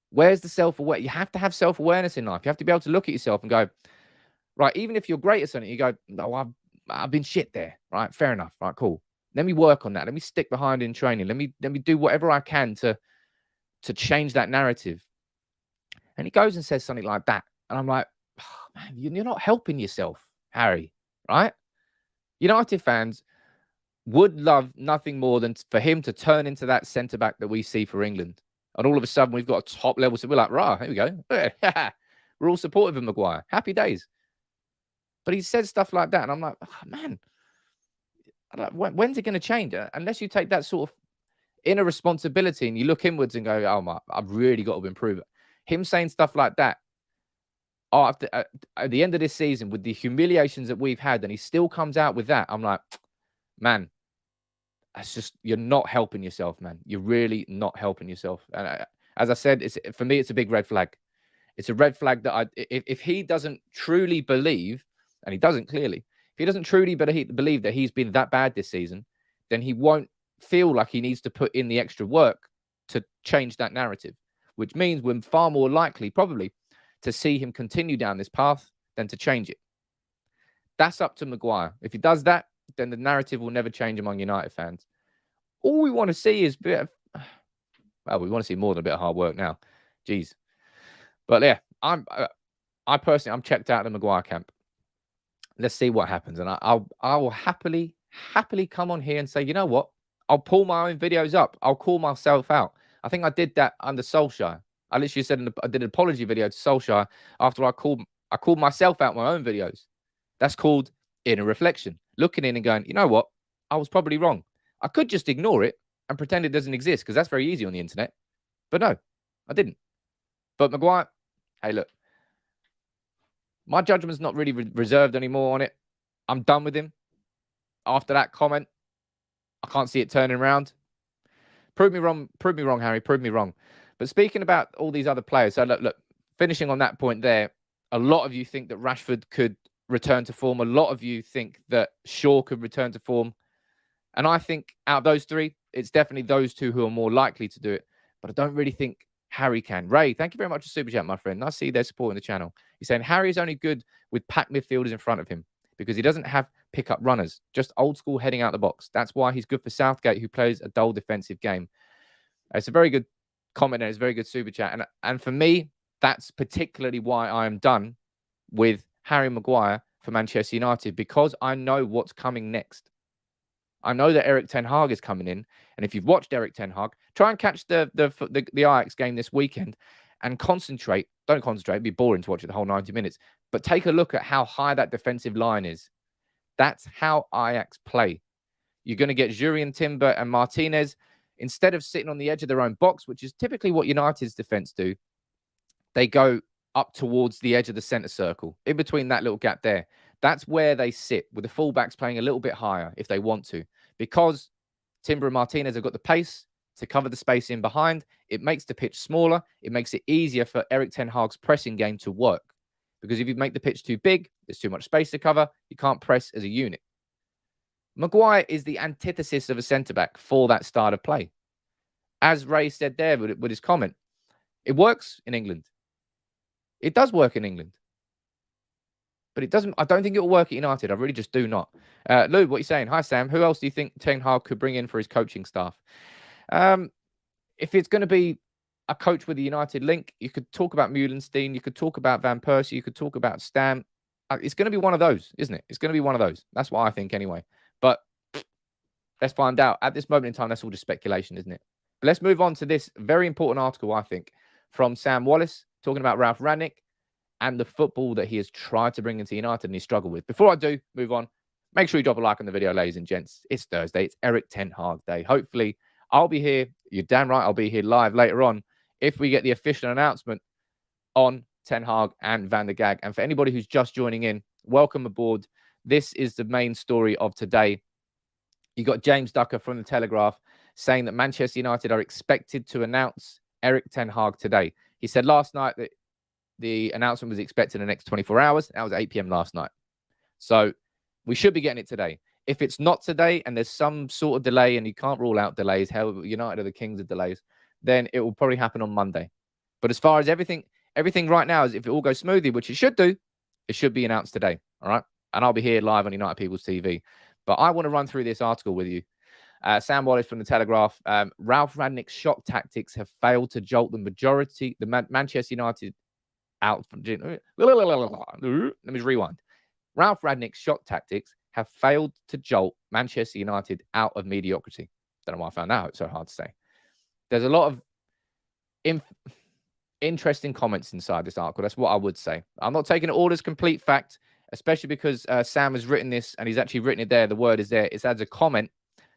Where's the self-awareness? You have to have self-awareness in life. You have to be able to look at yourself and go, right, even if you're great at something, you go, no, I've been shit there. Right, fair enough. Right, cool. Let me work on that. Let me stick behind in training. Let me do whatever I can to change that narrative. And he goes and says something like that. And I'm like, oh, man, you're not helping yourself, Harry, right? United fans would love nothing more than for him to turn into that centre-back that we see for England. And all of a sudden, we've got a top level. So we're like, rah, here we go. We're all supportive of Maguire. Happy days. But he said stuff like that. And I'm like, oh, man, when's it going to change? Unless you take that sort of inner responsibility and you look inwards and go, oh, I've really got to improve it. Him saying stuff like that after at the end of this season with the humiliations that we've had, and he still comes out with that. I'm like, man, that's just, you're not helping yourself, man. You're really not helping yourself. And as I said, for me, it's a big red flag. It's a red flag that if he doesn't truly believe, and he doesn't clearly, if he doesn't truly believe that he's been that bad this season, then he won't feel like he needs to put in the extra work to change that narrative, which means we're far more likely, probably, to see him continue down this path than to change it. That's up to Maguire. If he does that, then the narrative will never change among United fans. All we want to see is we want to see more than a bit of hard work now. Jeez. But yeah, I personally, I'm checked out of the Maguire camp. Let's see what happens. And I will happily come on here and say, you know what? I'll pull my own videos up. I'll call myself out. I think I did that under Solskjaer. I literally said I did an apology video to Solskjaer after I called myself out my own videos. That's called inner reflection. Looking in and going, you know what? I was probably wrong. I could just ignore it and pretend it doesn't exist because that's very easy on the internet. But no, I didn't. But Maguire, hey, look, my judgment's not really reserved anymore on it. I'm done with him. After that comment, I can't see it turning around. Prove me wrong, Harry. Prove me wrong. But speaking about all these other players, so look, finishing on that point there, a lot of you think that Rashford could return to form. A lot of you think that Shaw could return to form. And I think out of those three, it's definitely those two who are more likely to do it. But I don't really think Harry can. Ray, thank you very much for Super Chat, my friend. I see they're supporting the channel. He's saying Harry is only good with packed midfielders in front of him because he doesn't have pick-up runners, just old school heading out the box. That's why he's good for Southgate, who plays a dull defensive game. It's a very good comment and it's a very good Super Chat. And for me, that's particularly why I am done with Harry Maguire for Manchester United, because I know what's coming next. I know that Erik Ten Hag is coming in, and if you've watched Erik Ten Hag, try and catch the Ajax game this weekend and concentrate. Don't concentrate; it'd be boring to watch it the whole 90 minutes. But take a look at how high that defensive line is. That's how Ajax play. You're going to get Jurriën Timber and Martinez, instead of sitting on the edge of their own box, which is typically what United's defense do, they go up towards the edge of the center circle, in between that little gap there. That's where they sit, with the fullbacks playing a little bit higher if they want to. Because Timber and Martinez have got the pace to cover the space in behind, it makes the pitch smaller. It makes it easier for Erik Ten Hag's pressing game to work. Because if you make the pitch too big, there's too much space to cover. You can't press as a unit. Maguire is the antithesis of a centre-back for that style of play. As Ray said there with his comment, it works in England. It does work in England. But it doesn't. I don't think it will work at United. I really just do not. Lou, what are you saying? Hi, Sam. Who else do you think Ten Hag could bring in for his coaching staff? If it's going to be a coach with a United link, you could talk about Meulenstein. You could talk about Van Persie. You could talk about Stam. It's going to be one of those, isn't it? It's going to be one of those. That's what I think anyway. But let's find out. At this moment in time, that's all just speculation, isn't it? But let's move on to this very important article, I think, from Sam Wallace, talking about Ralf Rangnick and the football that he has tried to bring into United and he struggled with. Before I do move on, make sure you drop a like on the video, ladies and gents. It's Thursday. It's Erik Ten Hag Day. Hopefully, I'll be here. You're damn right I'll be here live later on if we get the official announcement on Ten Hag and Van der Gaag. And for anybody who's just joining in, welcome aboard. This is the main story of today. You got James Ducker from the Telegraph saying that Manchester United are expected to announce Erik Ten Hag today. He said last night that the announcement was expected in the next 24 hours. That was 8 p.m. last night. So we should be getting it today. If it's not today and there's some sort of delay, and you can't rule out delays, hell, United are the kings of delays, then it will probably happen on Monday. But as far as everything right now is, if it all goes smoothly, which it should do, it should be announced today. All right. And I'll be here live on United People's TV. But I want to run through this article with you. Sam Wallace from the Telegraph. Ralf Rangnick's shock tactics have failed to jolt the Manchester United out. Let me rewind. Ralf Rangnick's shock tactics have failed to jolt Manchester United out of mediocrity. Don't know why I found that out. It's so hard to say. There's a lot of interesting comments inside this article. That's what I would say. I'm not taking it all as complete fact, especially because Sam has written this and he's actually written it there. The word is there. It's as a comment.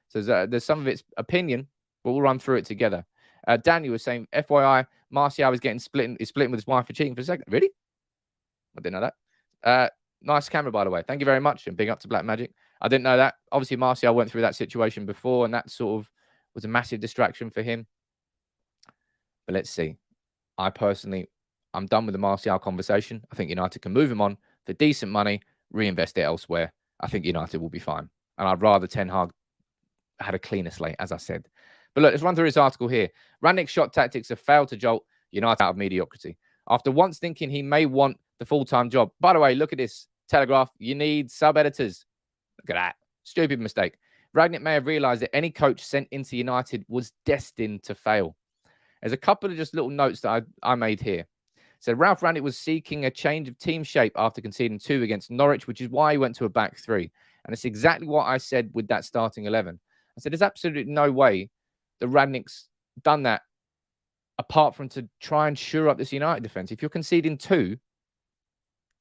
So there's some of its opinion, but we'll run through it together. Daniel was saying, FYI, Marcel is splitting with his wife for cheating for a second. Really? I didn't know that. Nice camera, by the way. Thank you very much. And big up to Black Magic. I didn't know that. Obviously, Marcel went through that situation before, and that sort of was a massive distraction for him. But let's see. I'm done with the Marcel conversation. I think United can move him on for decent money, reinvest it elsewhere. I think United will be fine. And I'd rather Ten Hag had a cleaner slate, as I said. But look, let's run through this article here. Rangnick's shot tactics have failed to jolt United out of mediocrity. After once thinking he may want the full-time job. By the way, look at this. Telegraph, you need sub-editors. Look at that. Stupid mistake. Rangnick may have realised that any coach sent into United was destined to fail. There's a couple of just little notes that I made here. So Ralf Rangnick was seeking a change of team shape after conceding 2 against Norwich, which is why he went to a back 3. And it's exactly what I said with that starting 11. I said, there's absolutely no way that Rangnick's done that apart from to try and shore up this United defence. If you're conceding 2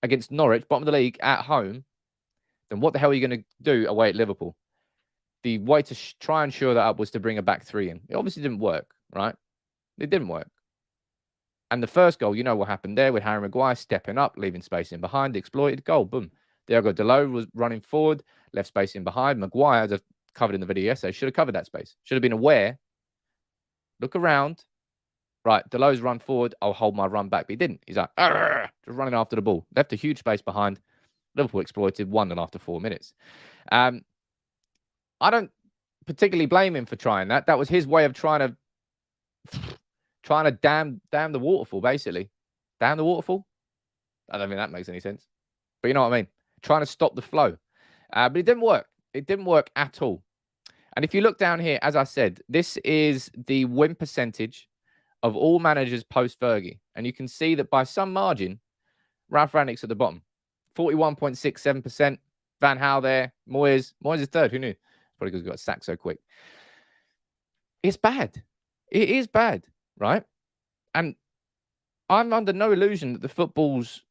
against Norwich, bottom of the league, at home, then what the hell are you going to do away at Liverpool? The way to try and shore that up was to bring a back 3 in. It obviously didn't work, right? It didn't work. And the first goal, you know what happened there with Harry Maguire stepping up, leaving space in behind, exploited goal, boom. Diogo Dalot was running forward, left space in behind. Maguire, as I covered in the video yesterday, should have covered that space. Should have been aware. Look around. Right, Dalot's run forward. I'll hold my run back. But he didn't. He's like, just running after the ball. Left a huge space behind. Liverpool exploited 1-0 after 4 minutes. I don't particularly blame him for trying that. That was his way of trying to dam the waterfall, basically. Dam the waterfall? I don't think that makes any sense. But you know what I mean? Trying to stop the flow. But it didn't work. It didn't work at all. And if you look down here, as I said, this is the win percentage of all managers post-Fergie. And you can see that by some margin, Ralf Rangnick's at the bottom. 41.67%. Van Gaal there. Moyes is third. Who knew? Probably because he got sacked so quick. It's bad. It is bad, right? And I'm under no illusion that the football's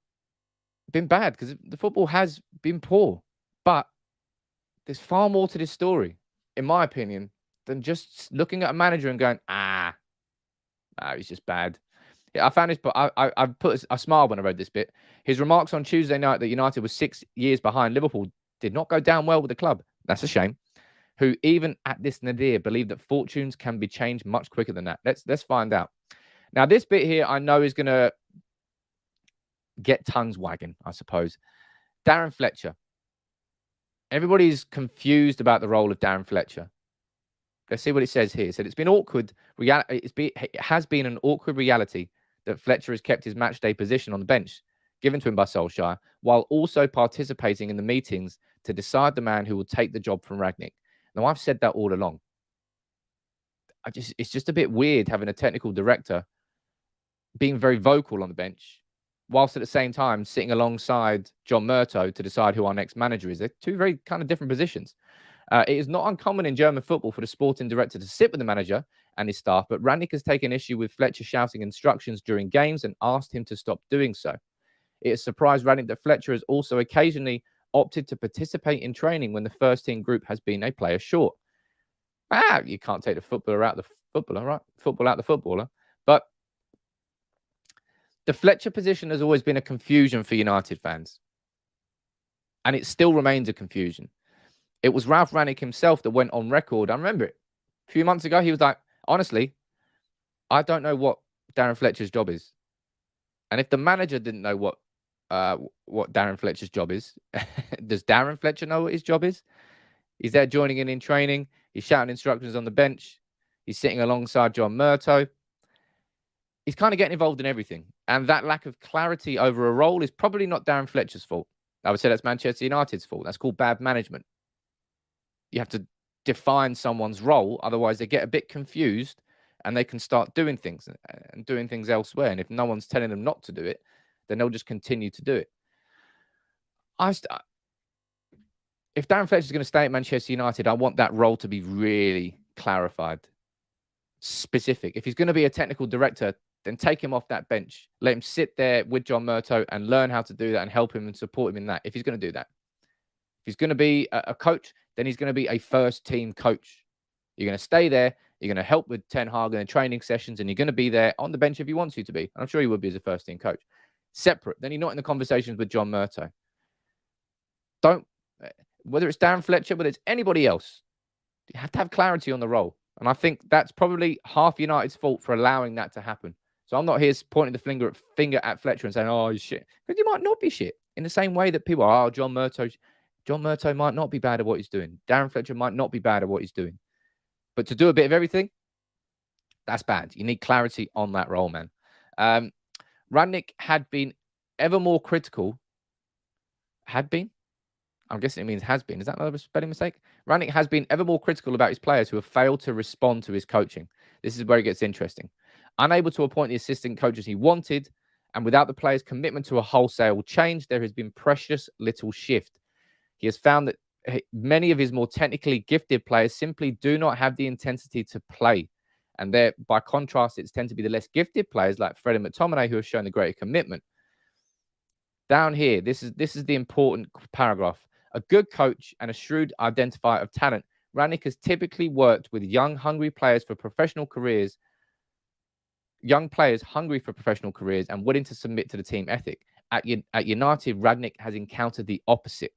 been bad because the football has been poor. But there's far more to this story, in my opinion, than just looking at a manager and going, he's just bad. Yeah, I found this, but I put a smile when I read this bit. His remarks on Tuesday night that United was 6 years behind Liverpool did not go down well with the club. That's a shame. Who even at this nadir believe that fortunes can be changed much quicker than that. Let's find out. Now, this bit here I know is going to get tongues wagging, I suppose. Darren Fletcher. Everybody's confused about the role of Darren Fletcher. Let's see what it says here. It said it's been awkward. It has been an awkward reality that Fletcher has kept his matchday position on the bench given to him by Solskjaer, while also participating in the meetings to decide the man who will take the job from Rangnick. Now, I've said that all along. It's just a bit weird having a technical director being very vocal on the bench, whilst at the same time sitting alongside John Murtough to decide who our next manager is. They're two very kind of different positions. It is not uncommon in German football for the sporting director to sit with the manager and his staff, but Rangnick has taken issue with Fletcher shouting instructions during games and asked him to stop doing so. It has surprised Rangnick that Fletcher has also occasionally opted to participate in training when the first team group has been a player short. You can't take the footballer out the footballer, right? Football out the footballer. But the Fletcher position has always been a confusion for United fans. And it still remains a confusion. It was Ralf Rangnick himself that went on record. I remember it. A few months ago, he was like, honestly, I don't know what Darren Fletcher's job is. And if the manager didn't know what Darren Fletcher's job is, does Darren Fletcher know what his job is? He's there joining in training. He's shouting instructions on the bench. He's sitting alongside John Murtough. He's kind of getting involved in everything. And that lack of clarity over a role is probably not Darren Fletcher's fault. I would say that's Manchester United's fault. That's called bad management. You have to define someone's role. Otherwise, they get a bit confused and they can start doing things and doing things elsewhere. And if no one's telling them not to do it, then they'll just continue to do it. If Darren Fletcher is going to stay at Manchester United, I want that role to be really clarified, specific. If he's going to be a technical director, then take him off that bench. Let him sit there with John Murtough and learn how to do that and help him and support him in that, if he's going to do that. If he's going to be a coach, then he's going to be a first-team coach. You're going to stay there. You're going to help with Ten Hag in the training sessions, and you're going to be there on the bench if he wants you to be. And I'm sure he would be as a first-team coach. Separate. Then you're not in the conversations with John Murtough. Whether it's Darren Fletcher, whether it's anybody else, you have to have clarity on the role. And I think that's probably half United's fault for allowing that to happen. So I'm not here pointing the finger at Fletcher and saying, oh, he's shit. Because he might not be shit. In the same way that people are, John Murtough might not be bad at what he's doing. Darren Fletcher might not be bad at what he's doing. But to do a bit of everything, that's bad. You need clarity on that role, man. Rangnick had been ever more critical. Had been? I'm guessing it means has been. Is that another spelling mistake? Rangnick has been ever more critical about his players who have failed to respond to his coaching. This is where it gets interesting. Unable to appoint the assistant coaches he wanted, and without the players' commitment to a wholesale change, there has been precious little shift. He has found that many of his more technically gifted players simply do not have the intensity to play. And by contrast, it's tend to be the less gifted players like Fred and McTominay who have shown the greater commitment. Down here, this is the important paragraph. A good coach and a shrewd identifier of talent, Rangnick has typically worked with young players hungry for professional careers and willing to submit to the team ethic. At United, Rangnick has encountered the opposite.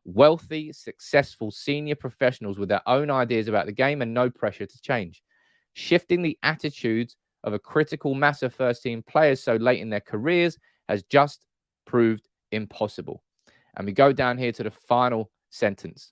Wealthy, successful senior professionals with their own ideas about the game and no pressure to change. Shifting the attitudes of a critical mass of first-team players so late in their careers has just proved impossible. And we go down here to the final sentence.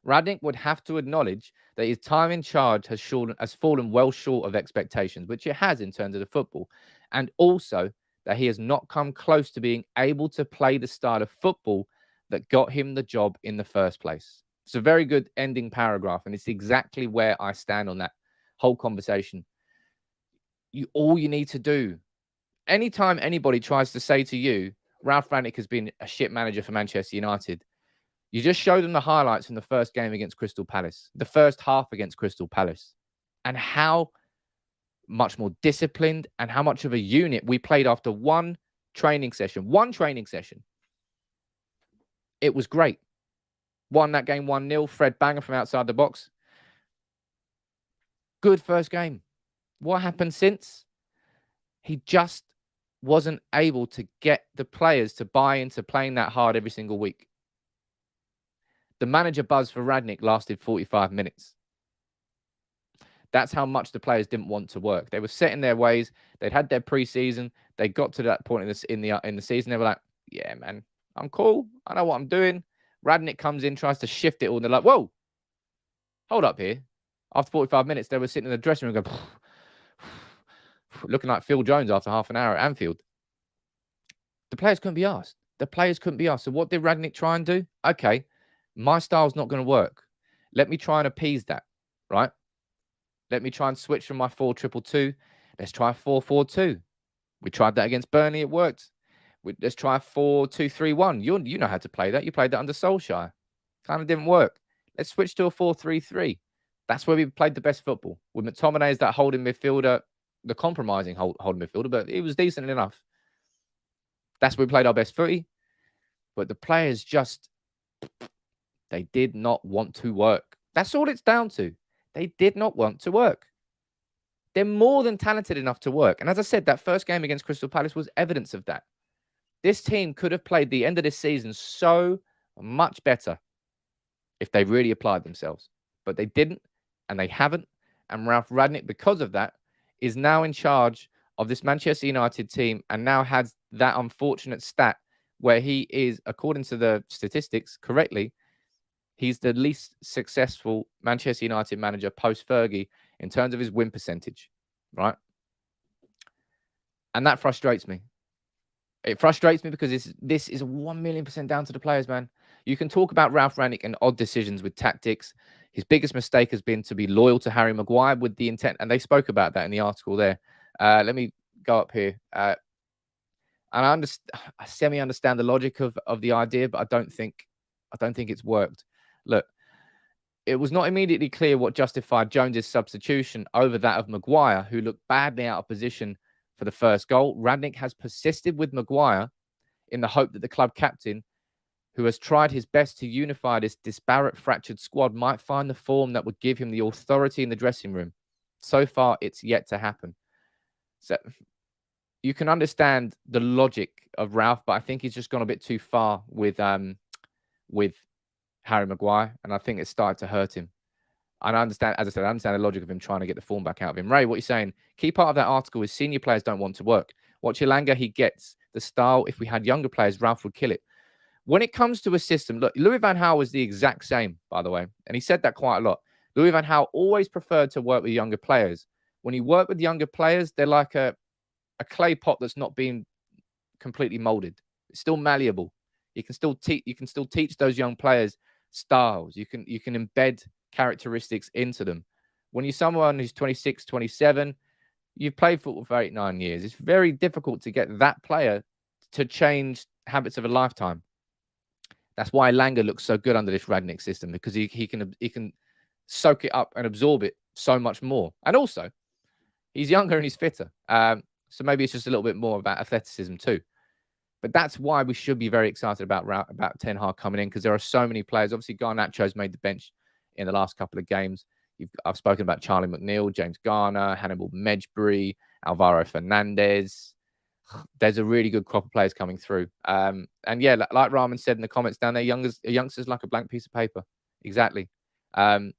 Rangnick would have to acknowledge that his time in charge has fallen well short of expectations, which it has in terms of the football, and also that he has not come close to being able to play the style of football that got him the job in the first place. It's a very good ending paragraph, and it's exactly where I stand on that whole conversation. All you need to do, anytime anybody tries to say to you, Ralf Rangnick has been a shit manager for Manchester United, You just show them the highlights from the first game against Crystal Palace, the first half against Crystal Palace, and how much more disciplined and how much of a unit we played after one training session. One training session. It was great. Won that game 1-0. Fred banger from outside the box. Good first game. What happened since? He just wasn't able to get the players to buy into playing that hard every single week. The manager buzz for Rangnick lasted 45 minutes. That's how much the players didn't want to work. They were set in their ways. They'd had their pre-season. They got to that point in the season. They were like, "Yeah, man, I'm cool. I know what I'm doing." Rangnick comes in, tries to shift it all, and they're like, "Whoa, hold up here." After 45 minutes, they were sitting in the dressing room going, looking like Phil Jones after half an hour at Anfield. The players couldn't be asked. So what did Rangnick try and do? Okay, my style's not going to work. Let me try and appease that, right? Let me try and switch from my 4-2-2. Let's try 4-4-2. We tried that against Burnley. It worked. Let's try 4-2-3-1. You know how to play that. You played that under Solskjaer. Kind of didn't work. Let's switch to a 4-3-3. That's where we played the best football. With McTominay as that holding midfielder, the compromising holding midfielder, but it was decent enough. That's where we played our best footy. But the players just, they did not want to work. That's all it's down to. They did not want to work. They're more than talented enough to work. And as I said, that first game against Crystal Palace was evidence of that. This team could have played the end of this season so much better if they really applied themselves. But they didn't, and they haven't. And Ralf Rangnick, because of that, is now in charge of this Manchester United team and now has that unfortunate stat where he is, according to the statistics correctly, he's the least successful Manchester United manager post-Fergie in terms of his win percentage, right? And that frustrates me. It frustrates me because this is 1,000,000% down to the players, man. You can talk about Ralf Rangnick and odd decisions with tactics. His biggest mistake has been to be loyal to Harry Maguire with the intent, and they spoke about that in the article there. Let me go up here. And I semi-understand the logic of the idea, but I don't think it's worked. Look, it was not immediately clear what justified Jones's substitution over that of Maguire, who looked badly out of position for the first goal. Rangnick has persisted with Maguire in the hope that the club captain, who has tried his best to unify this disparate, fractured squad, might find the form that would give him the authority in the dressing room. So far, it's yet to happen. So you can understand the logic of Ralf, but I think he's just gone a bit too far with Harry Maguire, and I think it started to hurt him. And I understand, as I said, I understand the logic of him trying to get the form back out of him. Ray, what you're saying, key part of that article is senior players don't want to work. Watch Elanga, he gets the style. If we had younger players, Ralf would kill it. When it comes to a system, look, Louis van Gaal was the exact same, by the way, and he said that quite a lot. Louis van Gaal always preferred to work with younger players. When you work with younger players, they're like a clay pot that's not being completely molded. It's still malleable. You can still teach those young players styles. You can embed characteristics into them. When you're someone who's 26, 27, you've played football for 8, 9 years. It's very difficult to get that player to change habits of a lifetime. That's why Elanga looks so good under this Rangnick system, because he can soak it up and absorb it so much more. And also, he's younger and he's fitter. So maybe it's just a little bit more about athleticism too. But that's why we should be very excited about Ten Hag coming in, because there are so many players. Obviously, Garnacho's made the bench in the last couple of games. I've spoken about Charlie McNeil, James Garner, Hannibal Mejbri, Alvaro Fernandes. There's a really good crop of players coming through. And yeah, like Rahman said in the comments down there, youngsters like a blank piece of paper. Exactly. And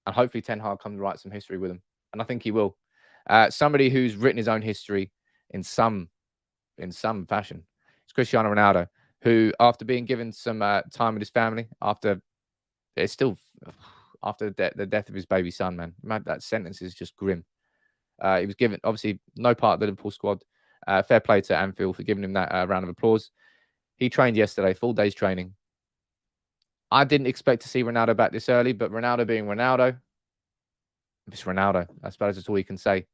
hopefully Ten Hag comes to write some history with them. And I think he will. Somebody who's written his own history in some fashion. It's Cristiano Ronaldo, who, after being given some time with his family, after the death of his baby son, man, that sentence is just grim. He was given, obviously, no part of the Liverpool squad. Fair play to Anfield for giving him that round of applause. He trained yesterday, full day's training. I didn't expect to see Ronaldo back this early, but Ronaldo being Ronaldo, it's Ronaldo. I suppose that's all you can say.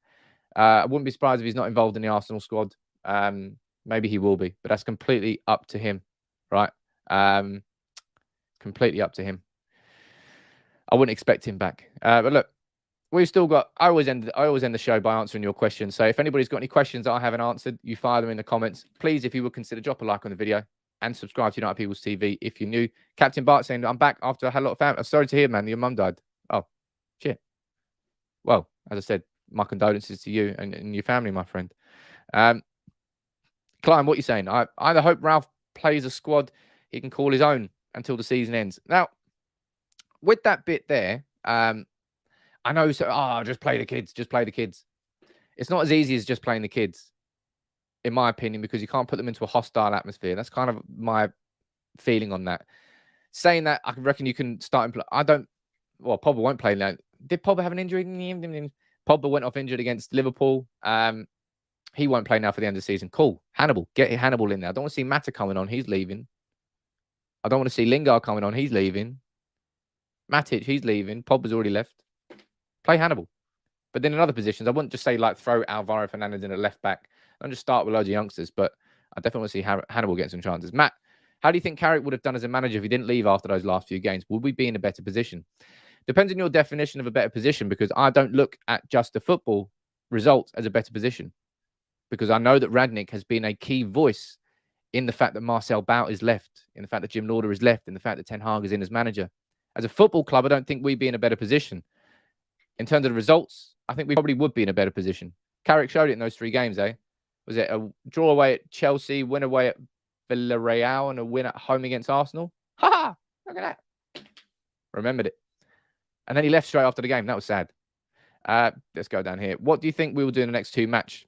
I wouldn't be surprised if he's not involved in the Arsenal squad. Maybe he will be, but that's completely up to him, right? Completely up to him. I wouldn't expect him back. But look, we've still got. I always end the show by answering your questions. So if anybody's got any questions that I haven't answered, you fire them in the comments. Please, if you would consider, drop a like on the video and subscribe to United People's TV if you're new. Captain Bart saying, I'm back after I had a lot of family. Sorry to hear, man, your mum died. Oh, shit. Well, as I said, my condolences to you and your family, my friend. Klein, what are you saying? I either hope Ralf plays a squad he can call his own until the season ends. Now, with that bit there, I know, just play the kids, just play the kids. It's not as easy as just playing the kids, in my opinion, because you can't put them into a hostile atmosphere. That's kind of my feeling on that. Saying that, I reckon you can start. Pogba won't play now. Did Pogba have an injury? Pogba went off injured against Liverpool. He won't play now for the end of the season. Cool. Hannibal. Get Hannibal in there. I don't want to see Mata coming on. He's leaving. I don't want to see Lingard coming on. He's leaving. Matic, he's leaving. Pogba's already left. Play Hannibal. But then in other positions, I wouldn't just say throw Alvaro Fernandes in a left back. Don't just start with loads of youngsters. But I definitely want to see Hannibal get some chances. Matt, how do you think Carrick would have done as a manager if he didn't leave after those last few games? Would we be in a better position? Depends on your definition of a better position, because I don't look at just the football results as a better position. Because I know that Rangnick has been a key voice in the fact that Marcel Bout is left, in the fact that Jim Lawlor is left, in the fact that Ten Hag is in as manager. As a football club, I don't think we'd be in a better position. In terms of the results, I think we probably would be in a better position. Carrick showed it in those 3 games, eh? Was it a draw away at Chelsea, win away at Villarreal, and a win at home against Arsenal? Ha! Look at that. Remembered it. And then he left straight after the game. That was sad. Let's go down here. What do you think we will do in the next 2 matches?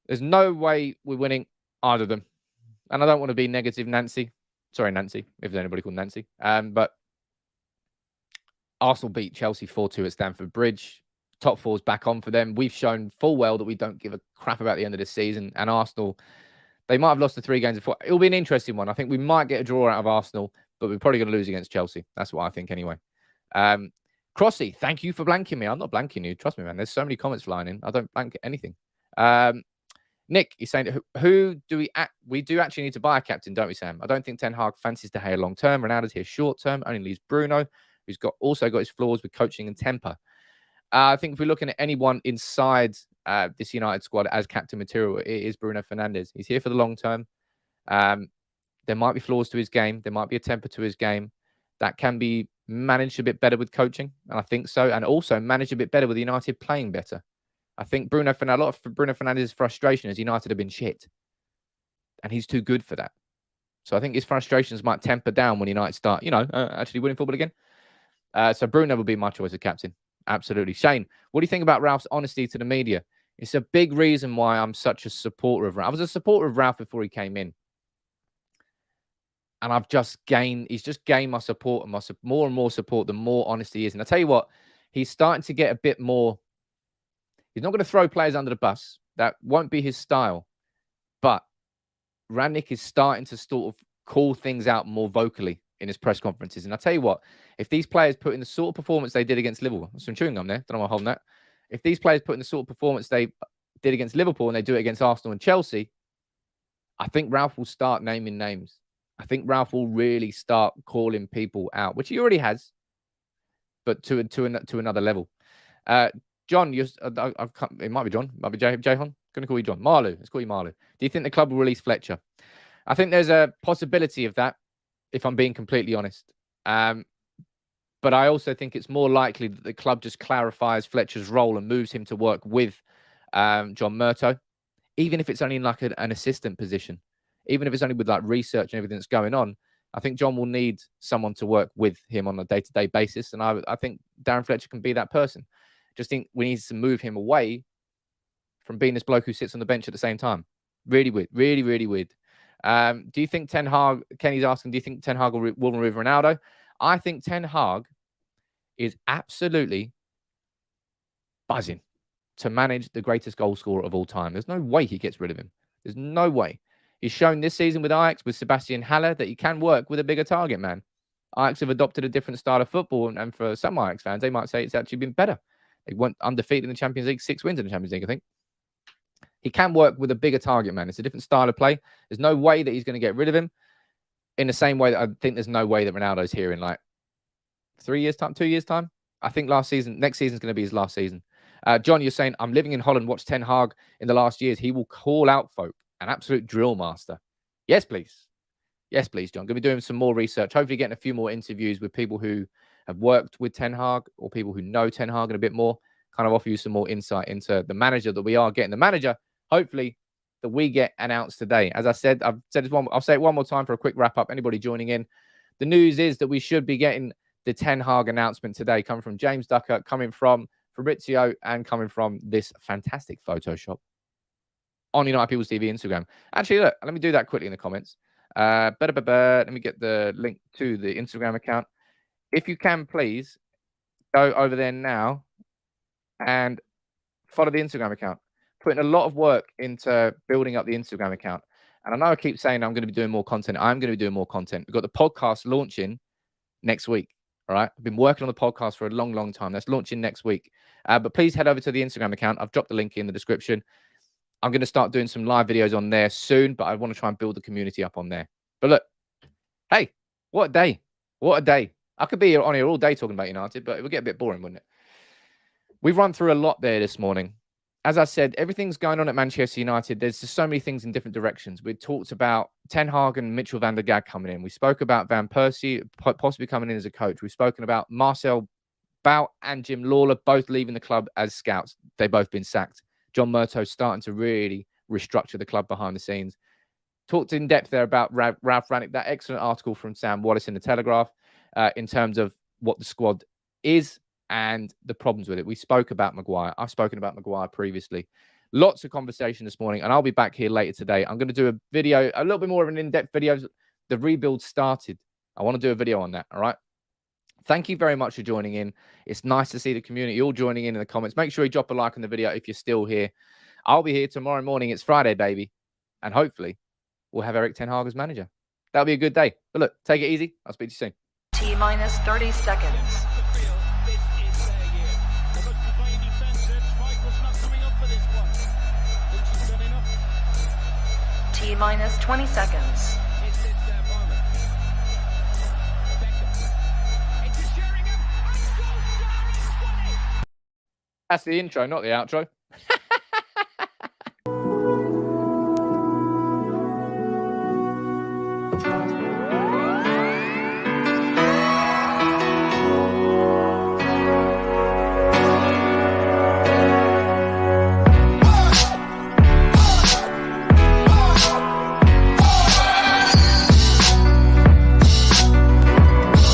There's no way we're winning either of them. And I don't want to be negative Nancy. Sorry, Nancy, if there's anybody called Nancy. But Arsenal beat Chelsea 4-2 at Stamford Bridge. Top 4's back on for them. We've shown full well that we don't give a crap about the end of this season. And Arsenal, they might have lost the 3 games before. It'll be an interesting one. I think we might get a draw out of Arsenal, but we're probably going to lose against Chelsea. That's what I think anyway. Crossy, thank you for blanking me. I'm not blanking you. Trust me, man. There's so many comments flying in. I don't blank anything. Nick, he's saying, who do we do actually need to buy a captain, don't we, Sam? I don't think Ten Hag fancies De Gea long term. Ronaldo's here short term. Only leaves Bruno, who's also got his flaws with coaching and temper. I think if we're looking at anyone inside this United squad as captain material, it is Bruno Fernandes. He's here for the long term. There might be flaws to his game. There might be a temper to his game that can be managed a bit better with coaching, and I think so. And also managed a bit better with United playing better. I think a lot of Bruno Fernandes' frustration is United have been shit. And he's too good for that. So I think his frustrations might temper down when United start, actually winning football again. So Bruno will be my choice of captain. Absolutely. Shane, what do you think about Ralph's honesty to the media? It's a big reason why I'm such a supporter of Ralf. I was a supporter of Ralf before he came in. And he's just gained my support and more and more support the more honest he is. And I tell you what, he's starting to get a bit more. He's not going to throw players under the bus. That won't be his style. But Rangnick is starting to sort of call things out more vocally in his press conferences. And I tell you what, if these players put in the sort of performance they did against Liverpool, some chewing gum there, don't know why I'm holding that. If these players put in the sort of performance they did against Liverpool and they do it against Arsenal and Chelsea, I think Ralf will start naming names. I think Ralf will really start calling people out, which he already has, but to another level. John, it might be John, might be Jahan. Going to call you John. Marlu, let's call you Marlu. Do you think the club will release Fletcher? I think there's a possibility of that, if I'm being completely honest. But I also think it's more likely that the club just clarifies Fletcher's role and moves him to work with John Murtough, even if it's only in like an assistant position, even if it's only with like research and everything that's going on. I think John will need someone to work with him on a day-to-day basis. And I think Darren Fletcher can be that person. Just think we need to move him away from being this bloke who sits on the bench at the same time. Really weird. Really, really weird. Do you think Ten Hag, Kenny's asking, do you think Ten Hag will remove Ronaldo? I think Ten Hag is absolutely buzzing to manage the greatest goal scorer of all time. There's no way he gets rid of him. There's no way. He's shown this season with Ajax, with Sebastian Haller, that he can work with a bigger target man. Ajax have adopted a different style of football, and for some Ajax fans, they might say it's actually been better. They went undefeated in the Champions League, 6 wins in the Champions League, I think. He can work with a bigger target man. It's a different style of play. There's no way that he's going to get rid of him. in the same way that I think there's no way that Ronaldo's here in like 3 years' time, 2 years' time. I think next season's going to be his last season. John, you're saying, I'm living in Holland, watched Ten Hag in the last years. He will call out folk, an absolute drill master. Yes, please. Yes, please, John. Going to be doing some more research, hopefully getting a few more interviews with people who have worked with Ten Hag or people who know Ten Hag and a bit more, kind of offer you some more insight into the manager that we are getting. The manager, hopefully, that we get announced today. As I said, I'll say it one more time for a quick wrap up. Anybody joining in, the news is that we should be getting the Ten Hag announcement today, coming from James Ducker, coming from Fabrizio, and coming from this fantastic Photoshop on United People's TV Instagram. Actually, look, let me do that quickly in the comments. Let me get the link to the Instagram account. If you can, please go over there now and follow the Instagram account. Putting a lot of work into building up the Instagram account. And I know I keep saying I'm going to be doing more content. I'm going to be doing more content. We've got the podcast launching next week. All right. I've been working on the podcast for a long, long time. That's launching next week. But please head over to the Instagram account. I've dropped the link in the description. I'm going to start doing some live videos on there soon, but I want to try and build the community up on there. But look, hey, what a day. What a day. I could be on here all day talking about United, but it would get a bit boring, wouldn't it? We've run through a lot there this morning. As I said, everything's going on at Manchester United. There's just so many things in different directions. We talked about Ten Hag and Mitchell van der Gaag coming in. We spoke about Van Persie possibly coming in as a coach. We've spoken about Marcel, Bout, and Jim Lawlor both leaving the club as scouts. They've both been sacked. John Murtough starting to really restructure the club behind the scenes. Talked in depth there about Ralf Rangnick, that excellent article from Sam Wallace in the Telegraph in terms of what the squad is and the problems with it. We spoke about Maguire. I've spoken about Maguire previously. Lots of conversation this morning, and I'll be back here later today. I'm going to do a video, a little bit more of an in-depth video. The rebuild started. I want to do a video on that, all right? Thank you very much for joining in. It's nice to see the community all joining in the comments. Make sure you drop a like on the video if you're still here. I'll be here tomorrow morning. It's Friday, baby. And hopefully, we'll have Erik Ten Hag as manager. That'll be a good day. But look, take it easy. I'll speak to you soon. T-minus 30 seconds. T-minus 20 seconds. That's the intro, not the outro.